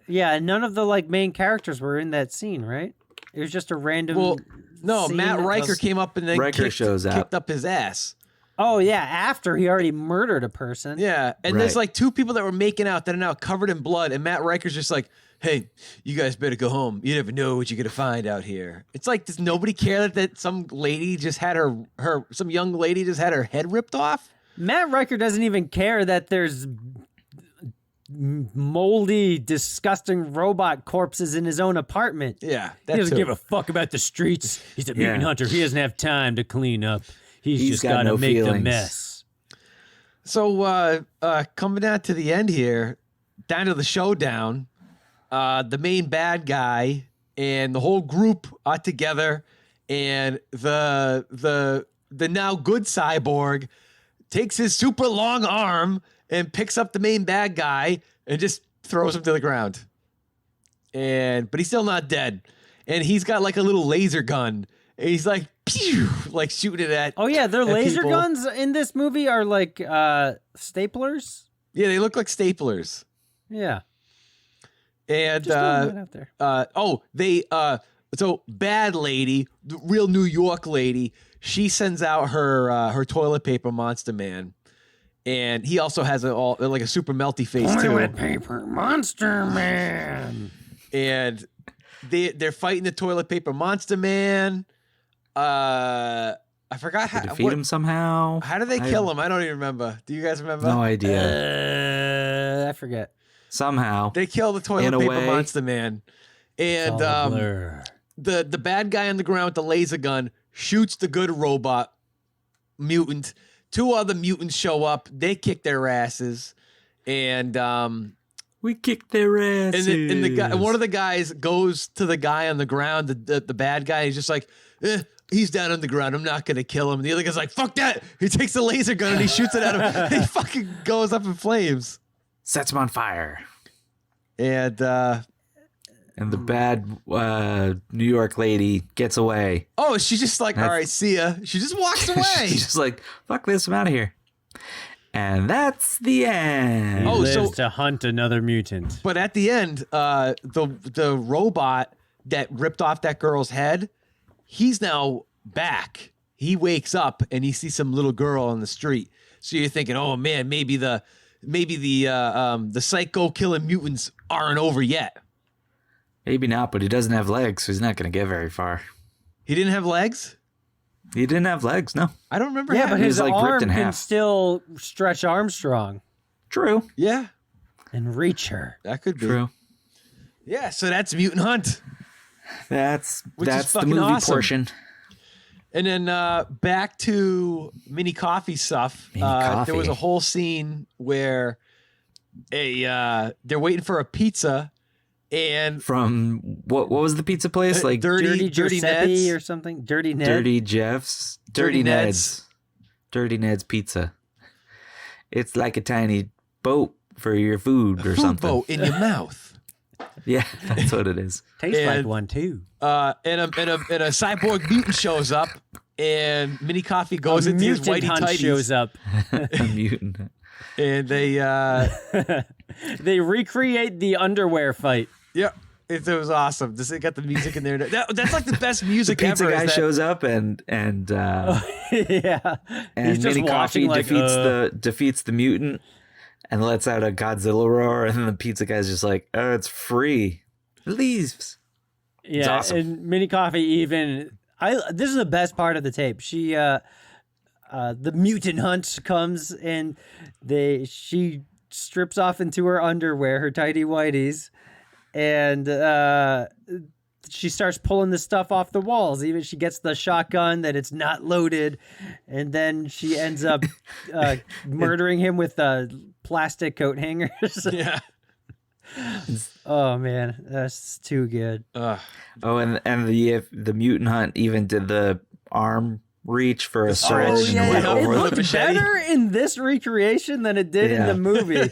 Yeah, and none of the main characters were in that scene, right? It was just a random. Well, no, Matt Riker came up and then kicked up his ass. Oh yeah, after he already murdered a person. Yeah, and there's two people that were making out that are now covered in blood, and Matt Riker's just like, "Hey, you guys better go home. You never know what you're gonna find out here." It's like, does nobody care that some lady just had some young lady just had her head ripped off? Matt Riker doesn't even care that there's moldy, disgusting robot corpses in his own apartment. Yeah, he doesn't give a fuck about the streets. He's a mutant hunter. He doesn't have time to clean up. He's just got to make the mess. So coming down to the end here, down to the showdown, the main bad guy and the whole group are together, and the now good cyborg takes his super long arm and picks up the main bad guy and just throws him to the ground. But he's still not dead. And he's got a little laser gun. And he's like, pew, shooting it at. Oh yeah, their laser guns in this movie are staplers. Yeah, they look like staplers. Yeah. And just out there. So bad lady, the real New York lady, she sends out her toilet paper monster man. And he also has a super melty face too. Toilet paper monster man. And they're fighting the toilet paper monster man. I forgot how to defeat him somehow. How do they kill him? I don't even remember. Do you guys remember? No idea. I forget. Somehow they kill the toilet paper monster man, and the bad guy on the ground with the laser gun shoots the good robot mutant. Two other mutants show up. They kick their asses, and we kicked their asses. And the guy, one of the guys goes to the guy on the ground. The bad guy. He's just like, he's down on the ground. I'm not gonna kill him. And the other guy's like, fuck that. He takes the laser gun and he shoots it at him. And he fucking goes up in flames. Sets him on fire. And the bad New York lady gets away. Oh, she's just like, all right, see ya. She just walks away. She's just like, fuck this, I'm out of here. And that's the end. He lives to hunt another mutant. But at the end, the robot that ripped off that girl's head, he's now back. He wakes up and he sees some little girl on the street. So you're thinking, oh man, maybe the psycho killing mutants aren't over yet. Maybe not, but he doesn't have legs, so he's not going to get very far. He didn't have legs? He didn't have legs, no. I don't remember. Yeah, but his arm ripped in can half. still stretch Armstrong. True. Yeah. And reach her. That could be. True. Yeah, so that's Mutant Hunt. That's the movie awesome. portion. And then back to Mini Coffee stuff. There was a whole scene where they're waiting for a pizza, and from what was the pizza place? Like Dirty Giuseppe Ned's or something? Dirty Ned? Dirty Jeff's? Dirty Ned's. Dirty Ned's Pizza. It's like a tiny boat for your food or something. Boat in your mouth. Yeah, that's what it is. Tastes like one too. And a cyborg mutant shows up, and Mini Coffee goes into his whitey Hunt tighties. shows up. A mutant. And they they recreate the underwear fight. Yeah, it was awesome. They got the music in there. That's like the best music The pizza ever. guy shows up and Yeah. and He's just Mini Coffee watching defeats the mutant and lets out a Godzilla roar, and then the pizza guy's just like, oh, it's free. Leaves. Yeah, awesome. and Mini Coffee even this is the best part of the tape. She the Mutant Hunt comes and she strips off into her underwear, her tighty whities, and she starts pulling the stuff off the walls. Even she gets the shotgun that it's not loaded, and then she ends up murdering him with plastic coat hangers. Yeah. Oh man, that's too good. Oh, and the mutant hunt even did the arm reach for a stretch. Oh and yeah, went it over the looked machete. better in this recreation than it did in the movie.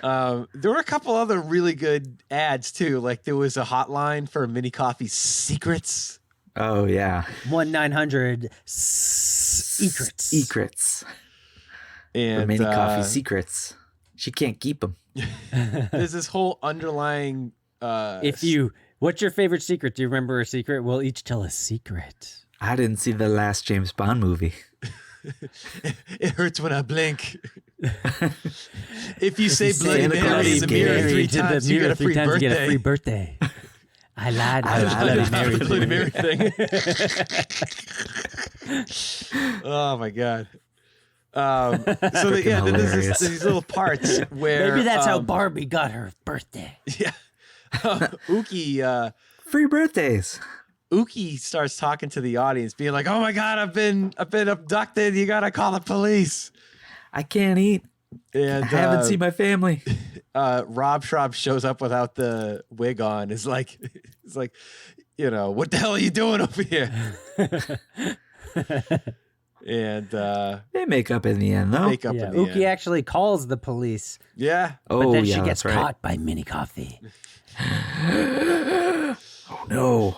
There were a couple other really good ads too. Like there was a hotline for Mini Coffee's secrets. Oh yeah, 1-900 secrets. Secrets. And The Mini Coffee secrets. She can't keep them. there's this whole underlying. What's your favorite secret? Do you remember a secret? We'll each tell a secret. I didn't see the last James Bond movie. It hurts when I blink. If you say Bloody Santa Mary Claus in the mirror Mary three to the times, you get mirror a free 3 times, birthday. you get a free birthday. I lied. The Bloody Mary thing. thing. Oh my god. Then there's these little parts where Maybe that's how Barbie got her birthday. Yeah. Ookie Free birthdays. Ookie starts talking to the audience, being like, "Oh my god, I've been abducted. You gotta call the police." I can't eat. And I haven't seen my family. Rob Schrab shows up without the wig on. It's like, what the hell are you doing over here? And They make up in the end, though. Make up in the Ookie end. actually calls the police. Yeah. But then she yeah, gets that's right. caught by Mini Coffee. Oh no.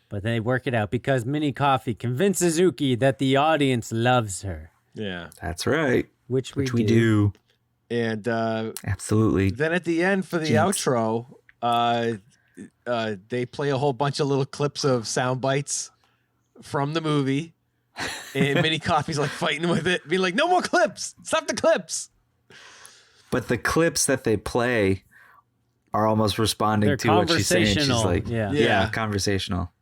But they work it out because Mini Coffee convinces Ookie that the audience loves her. Yeah. That's right. Which we do. And Absolutely. then at the end for the Jinx. outro, they play a whole bunch of little clips of sound bites from the movie. And Mini Coffee's like fighting with it, being like, "No more clips! Stop the clips!" But the clips that they play are almost responding They're to what she's saying. She's conversational. like, Yeah. conversational.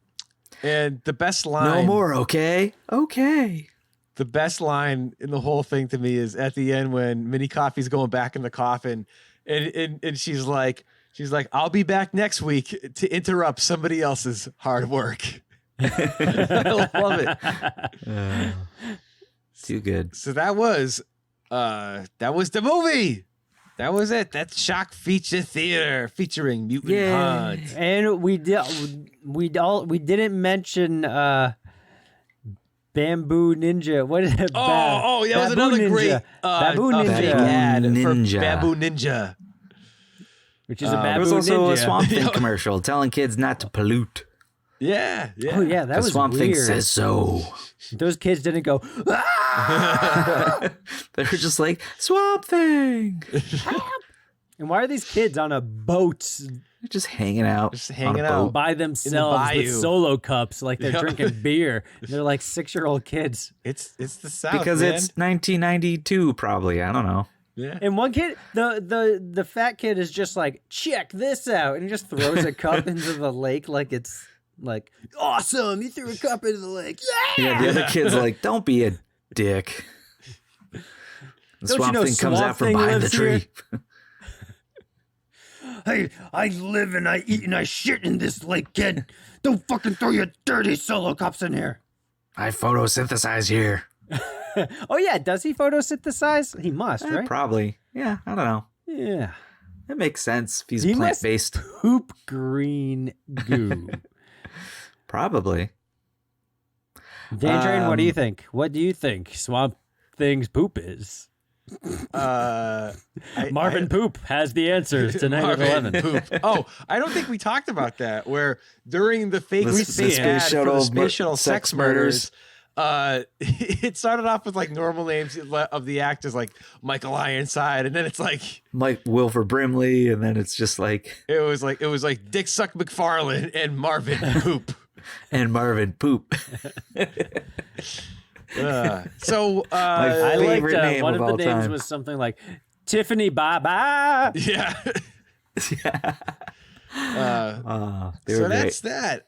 And the best line, No more, okay? Okay. the best line in the whole thing to me is at the end when Mini Coffee's going back in the coffin, and she's like, "I'll be back next week to interrupt somebody else's hard work." I love it. Too good. So that was the movie. That was it. That's Shock Feature Theater featuring Mutant Hunt. And we didn't mention Bamboo Ninja. What is it? Oh, yeah, that was Babu another Ninja. great Babu Ninja. fake ad for Ninja. Babu Ninja. Which is a Babu There was also Ninja. a Swamp Thing commercial telling kids not to pollute. Yeah. Oh yeah, that The was Swamp Thing weird. says so. Those kids didn't go. They were just like, Swamp Thing. And why are these kids on a boat They're just hanging out. Just on hanging a out. boat. by themselves with bayou. solo cups like they're Yeah. drinking beer? They're like 6-year-old kids. It's the South, Because man. it's 1992, probably. I don't know. Yeah. And one kid, the fat kid is just like, check this out, and he just throws a cup into the lake like it's like awesome. You threw a cup into the lake. Yeah. Yeah, the other kid's like, don't be a dick. The Don't you Swamp know Thing comes Swamp out from Thing behind the lives here? tree. Hey, I live and I eat and I shit in this lake, kid. Don't fucking throw your dirty solo cups in here. I photosynthesize here. Oh yeah, does he photosynthesize? He must, right? Probably. Yeah, I don't know. Yeah. It makes sense if he's He must plant-based. Poop green goo. Probably. Dandrain, what do you think? What do you think Swamp Thing's poop is? Marvin Poop has the answers tonight at 11. Poop. Oh, I don't think we talked about that. Where during the fake The space space ad shuttle for the space shuttle sex sex murders, it started off with like normal names of the actors, like Michael Ironside, and then it's like Mike Wilford Brimley, and then it's just like it was like Dick Suck McFarlane and Marvin Poop. and Marvin Poop. So I liked favorite name one of of the all names time. was something like Tiffany Baba. yeah. They were So great. that's that.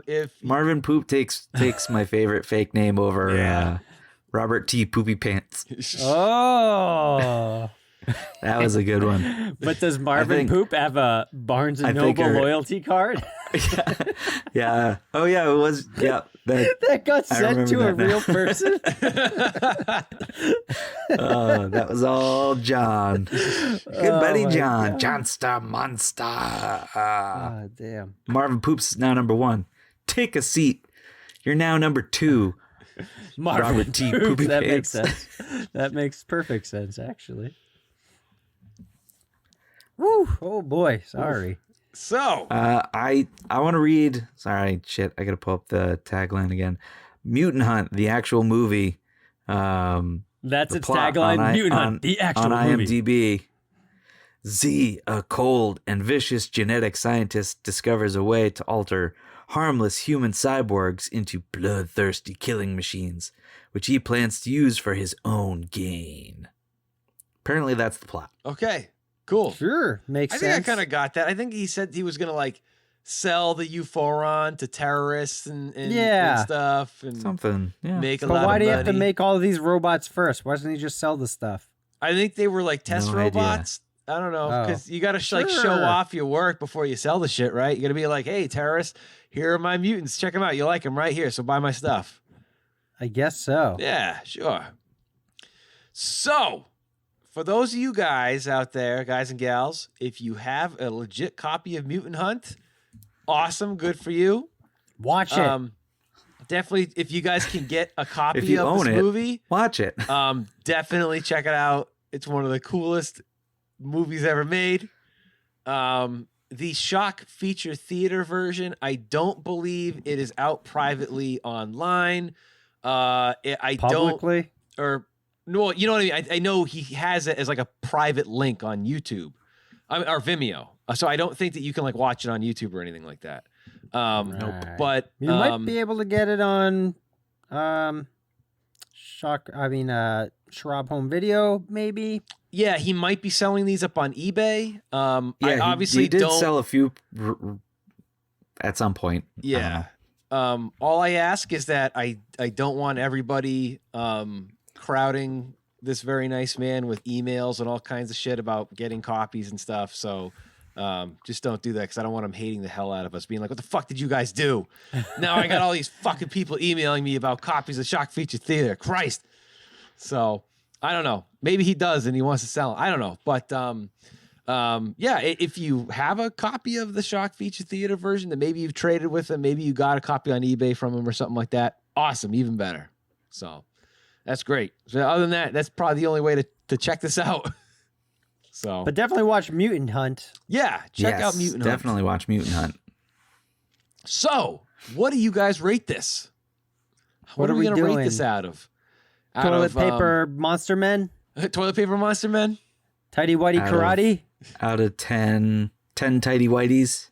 If Marvin Poop takes my favorite fake name over Robert T. Poopy Pants. Oh. That was a good one. But does Marvin think- Poop have a Barnes and I think Noble her- loyalty card? Yeah. Oh yeah, it was. Yeah. That got sent to a real person. That was all John. Good buddy, my John. God. Johnster Monster. Oh, damn. Marvin Poops is now number 1. Take a seat. You're now number 2. Marvin Robert T. Poops, Poopy that Pants. makes sense. That makes perfect sense, actually. Woo! Oh boy, sorry. So, I want to read. Sorry, shit. I gotta pull up the tagline again. Mutant Hunt, the actual movie. That's The its plot tagline. on Mutant Hunt, the actual on movie. IMDb. Z, a cold and vicious genetic scientist, discovers a way to alter harmless human cyborgs into bloodthirsty killing machines, which he plans to use for his own gain. Apparently, that's the plot. okay, cool. Sure, makes I think sense. I kind of got that. I think he said he was gonna like sell the Euphoron to terrorists and Yeah. stuff and Something. Yeah. make a But lot why of do you money. have to make all of these robots first? Why doesn't he just sell the stuff? I think they were like test No idea. robots. I don't know, Oh. because you got to like show Sure. off your work before you sell the shit, right? You got to be like, hey, terrorists, here are my mutants. Check them out. You like them right here, so buy my stuff. I guess so. Yeah, sure. So, for those of you guys out there, guys and gals, if you have a legit copy of Mutant Hunt, awesome, good for you. Watch it. Definitely, if you guys can get a copy If you of own this it, movie, watch it. definitely check it out. It's one of the coolest movies ever made. The Shock feature theater version, I don't believe it is out privately online. I Publicly? don't, or no, you know what I mean. I know he has it as like a private link on YouTube, or Vimeo. So I don't think that you can like watch it on YouTube or anything like that. Right. But You might be able to get it on Schrab Home Video, maybe. yeah, he might be selling these up on eBay. I Yeah, obviously he did don't sell a few at some point. Yeah. All I ask is that I don't want everybody crowding this very nice man with emails and all kinds of shit about getting copies and stuff. So just don't do that, because I don't want him hating the hell out of us, being like, what the fuck did you guys do? Now I got all these fucking people emailing me about copies of Shock Feature Theater. Christ. So I don't know. Maybe he does and he wants to sell them. I don't know. But yeah, if you have a copy of the Shock Feature Theater version that maybe you've traded with him, maybe you got a copy on eBay from him or something like that, awesome, even better. So that's great. So other than that, that's probably the only way to check this out. So, But definitely watch Mutant Hunt. yeah, check out Yes, Mutant Hunt. Definitely watch Mutant Hunt. So, what do you guys rate this? What are we gonna rate this out of? Toilet paper monster men? Toilet paper monster men? Tidy whitey Out of- karate? Out of 10 tidy whiteys.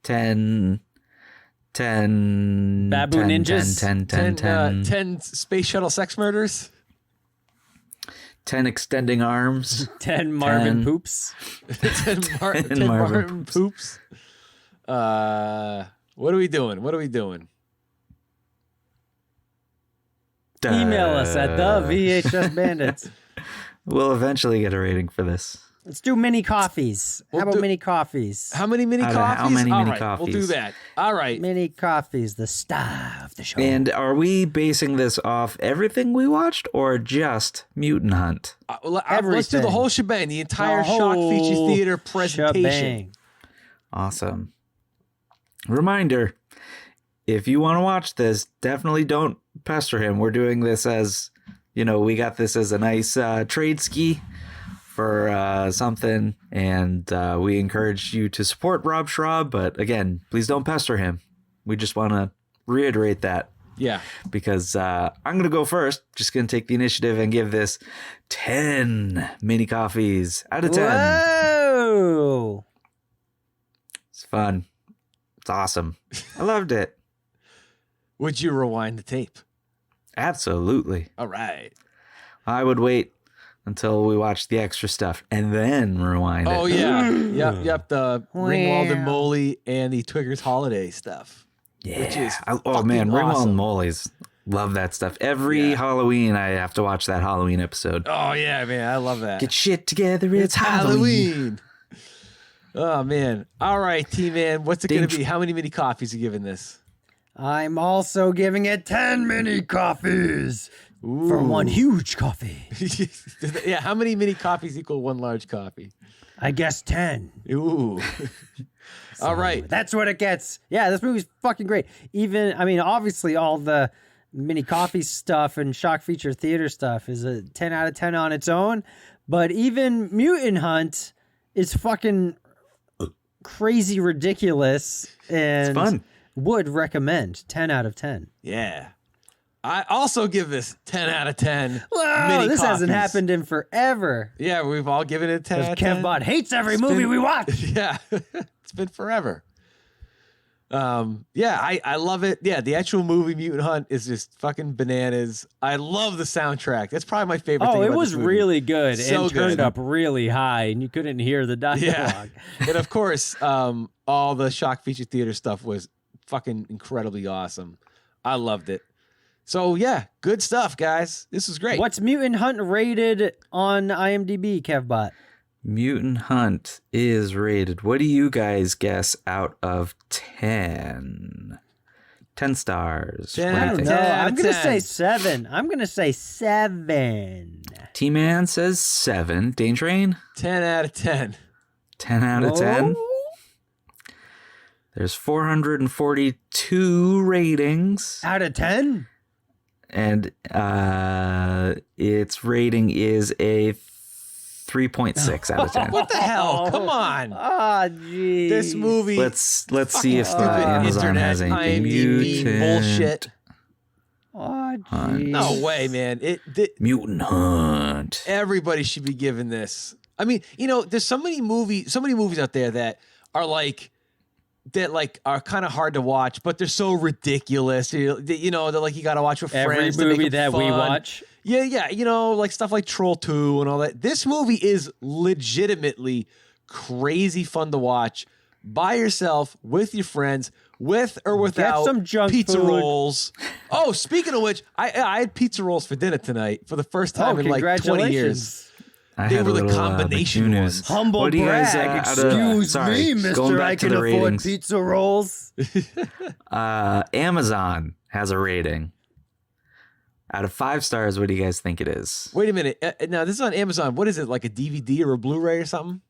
10 Babu 10, ninjas? 10 space shuttle sex murders? 10 extending arms. 10 Marvin 10. poops? 10 Marvin Marvin poops. What are we doing? Email us at the VHS Bandits. We'll eventually get a rating for this. Let's do mini coffees. We'll How about do- mini coffees? How many mini Out of coffees? how many All mini right, we'll do coffees? that. All right. Mini coffees, the star of the show. And are we basing this off everything we watched or just Mutant Hunt? Let's do the Everything. whole shebang, the entire The Shock Feature whole Theater presentation. shebang. Awesome. Reminder, if you want to watch this, definitely don't pester him. We're doing this as, we got this as a nice trade ski for something, and we encourage you to support Rob Schrab, but again, please don't pester him. We just want to reiterate that, Yeah. because I'm going to go first. Just going to take the initiative and give this 10 mini coffees out of 10. Whoa! It's fun. It's awesome. I loved it. Would you rewind the tape? Absolutely. All right. I would wait until we watch the extra stuff and then rewind Oh, it. yeah. Yep. The Ringwald and Moly and the Twigger's Holiday stuff. Yeah. Which is Oh, fucking man. Ringwald awesome. and Molly's. Love that stuff. Every Yeah. Halloween, I have to watch that Halloween episode. Oh, yeah, man. I love that. Get shit together. It's Halloween. Oh man! All right, T-Man, what's it gonna be? How many mini coffees are you giving this? I'm also giving it 10 mini coffees for one huge coffee. Yeah, how many mini coffees equal one large coffee? I guess 10. Ooh. All right. That's what it gets. Yeah, this movie's fucking great. Even, I mean, obviously all the mini coffee stuff and shock feature theater stuff is a 10 out of 10 on its own. But even Mutant Hunt is fucking crazy ridiculous and It's fun. would recommend 10 out of 10. Yeah. I also give this 10 out of 10. Whoa, mini this hasn't coffees. happened in forever. Yeah, we've all given it 10 out of 10. Kevbot hates every movie we watch. Yeah, it's been forever. Yeah, I love it. Yeah, the actual movie Mutant Hunt is just fucking bananas. I love the soundtrack. That's probably my favorite thing Oh, it about was this movie. really good So and turned good. up really high, and you couldn't hear the dialogue. Yeah. And of course, all the shock feature theater stuff was fucking incredibly awesome. I loved it. So yeah, good stuff, guys. This is great. What's Mutant Hunt rated on IMDb, Kevbot? Mutant Hunt is rated. What do you guys guess out of 10? 10 stars. 10 What do you out of think? 10. I'm going to 10. say 7. I'm going to say 7. T-Man says 7. Danger Rain? 10 out of 10. 10 out of 10. Oh. There's 442 ratings. Out of 10? And its rating is a 3.6 out of 10. What the hell? Come on. Ah, gee. This movie. Let's see if stupid Amazon internet has anything. IMDb Mutant bullshit. Oh, Hunt. gee. No way, man. Mutant Hunt. Everybody should be given this. I mean, you know, there's so many movies out there that are are kind of hard to watch, but they're so ridiculous. You know, they're like you got to watch with Every friends. to make movie them that we fun. watch. Yeah. You know, like stuff like Troll 2 and all that. This movie is legitimately crazy fun to watch by yourself, with your friends, with or without some junk pizza food. rolls. Oh, speaking of which, I had pizza rolls for dinner tonight for the first time in like 20 years. Congratulations. I They had were a the little, combination McNunes. ones. Humble What do you guys, brag. out of- Excuse sorry, me, going mister. back I to can the afford ratings. pizza rolls. Amazon has a rating. Out of 5 stars, what do you guys think it is? Wait a minute. Now, this is on Amazon. What is it, like a DVD or a Blu-ray or something?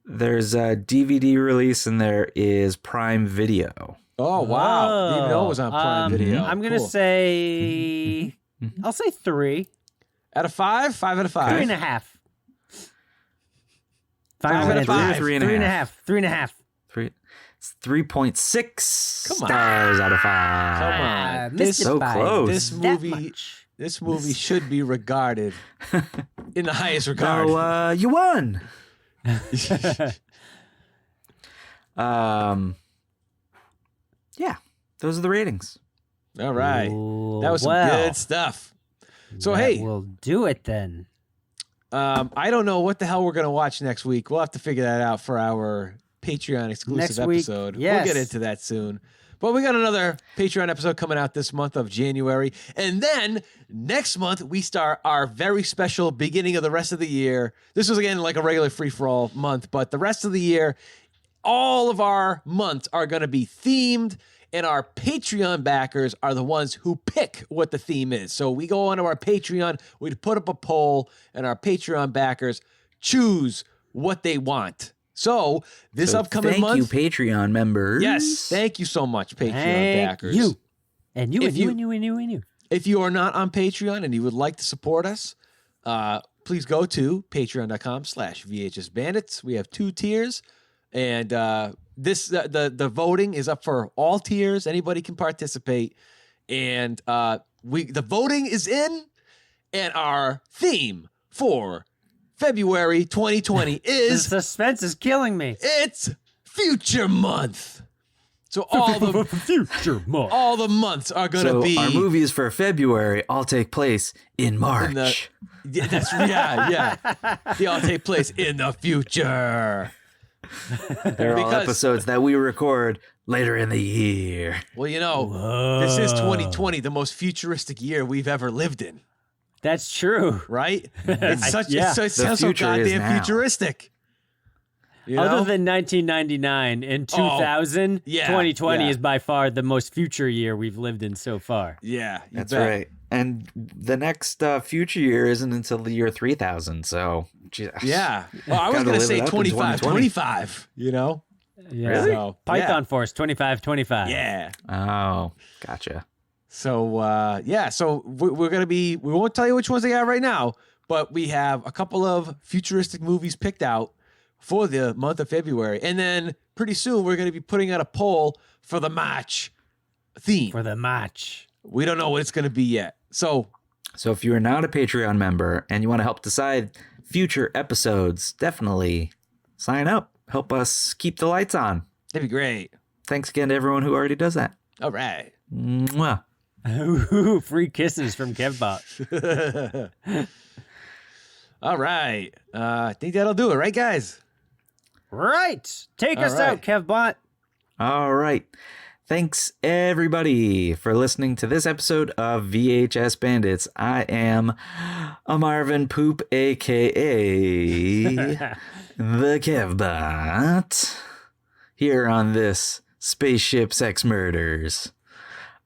There's a DVD release and there is Prime Video. Oh, wow. Didn't even know it was on Prime Video. I'm going to Cool. say, I'll say 3. Out of 5? 5 out of 5. 3.5. 5 out of 5. 3.5. 3.5. It's 3.6 Come on. stars out of 5. Come on. Missed it So by close. This that movie, much. this movie should be regarded in the highest regard. So, you won. Yeah, those are the ratings. All right. Ooh, That was some well, good stuff. So, that hey, we'll do it then. I don't know what the hell we're going to watch next week. We'll have to figure that out for our Patreon exclusive Next week, episode. yes. We'll get into that soon. But we got another Patreon episode coming out this month of January. And then next month, we start our very special beginning of the rest of the year. This was, again, like a regular free-for-all month, but the rest of the year, all of our months are going to be themed, and our Patreon backers are the ones who pick what the theme is. So we go onto our Patreon, we put up a poll, and our Patreon backers choose what they want. So this upcoming thank month, you, Patreon members. yes, thank you so much, Patreon Thank backers. you. And you, If and you, you- and you, and you, and you. If you are not on Patreon and you would like to support us, please go to patreon.com/VHS Bandits. We have 2 tiers, and the voting is up for all tiers. Anybody can participate, and the voting is in, and our theme for February 2020 The is suspense is killing me. it's Future Month. So all the Future month. all the months are gonna So be our movies for February all take place in March. Yeah, they all take place in the future. They're all because- episodes that we record later in the year. Well, you know, this is 2020, the most futuristic year we've ever lived in, That's true. right? It's such yeah. it The sounds so future is goddamn now. futuristic. You Other know? than 1999 and 2000, yeah, 2020 yeah. is by far the most future year we've lived in so far. Yeah, you That's bet. right. And the next future year isn't until the year 3000. So, Yeah. Well, I was Gotta going to live say it up in 25, 2020. 25, you know? Yeah. Really? So, Python Force 2525. Yeah. Oh, gotcha. So, yeah. So we're going to we won't tell you which ones they are right now, but we have a couple of futuristic movies picked out for the month of February. And then pretty soon we're going to be putting out a poll for the March theme. For the match. We don't know what it's going to be yet. So if you are not a Patreon member and you want to help decide future episodes, definitely sign up. Help us keep the lights on. that'd be great. Thanks again to everyone who already does that. All right. Mwah. Ooh, free kisses from Kevbot. All right. I think that'll do it, right, guys? Right. Take All us right. out, Kevbot. All right. Thanks, everybody, for listening to this episode of VHS Bandits. I am a Marvin Poop, a.k.a. the Kevbot, here on this Spaceship Sex Murders.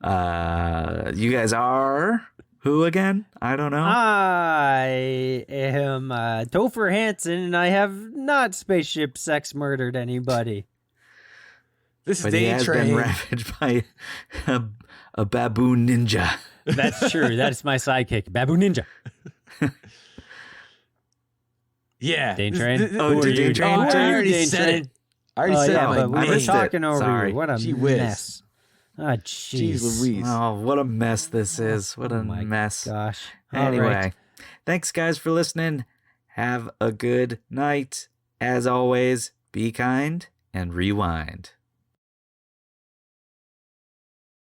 You guys are who again? I don't know. I am Topher Hansen, and I have not spaceship sex murdered anybody. This is But he Day has Train. been ravaged by a baboon ninja. That's true. That's my sidekick, Babu Ninja. Yeah. Dane Train? Oh, did Dane Train? I Who are you, already Dane said Train? it. I already said yeah, it. but Like, we were missed it. talking over Sorry. you. What a Gee whiz. mess. Oh, jeez. Jeez Louise. Oh, what a mess this is. What a my mess. Gosh. All Anyway, right. thanks, guys, for listening. Have a good night. As always, be kind and rewind.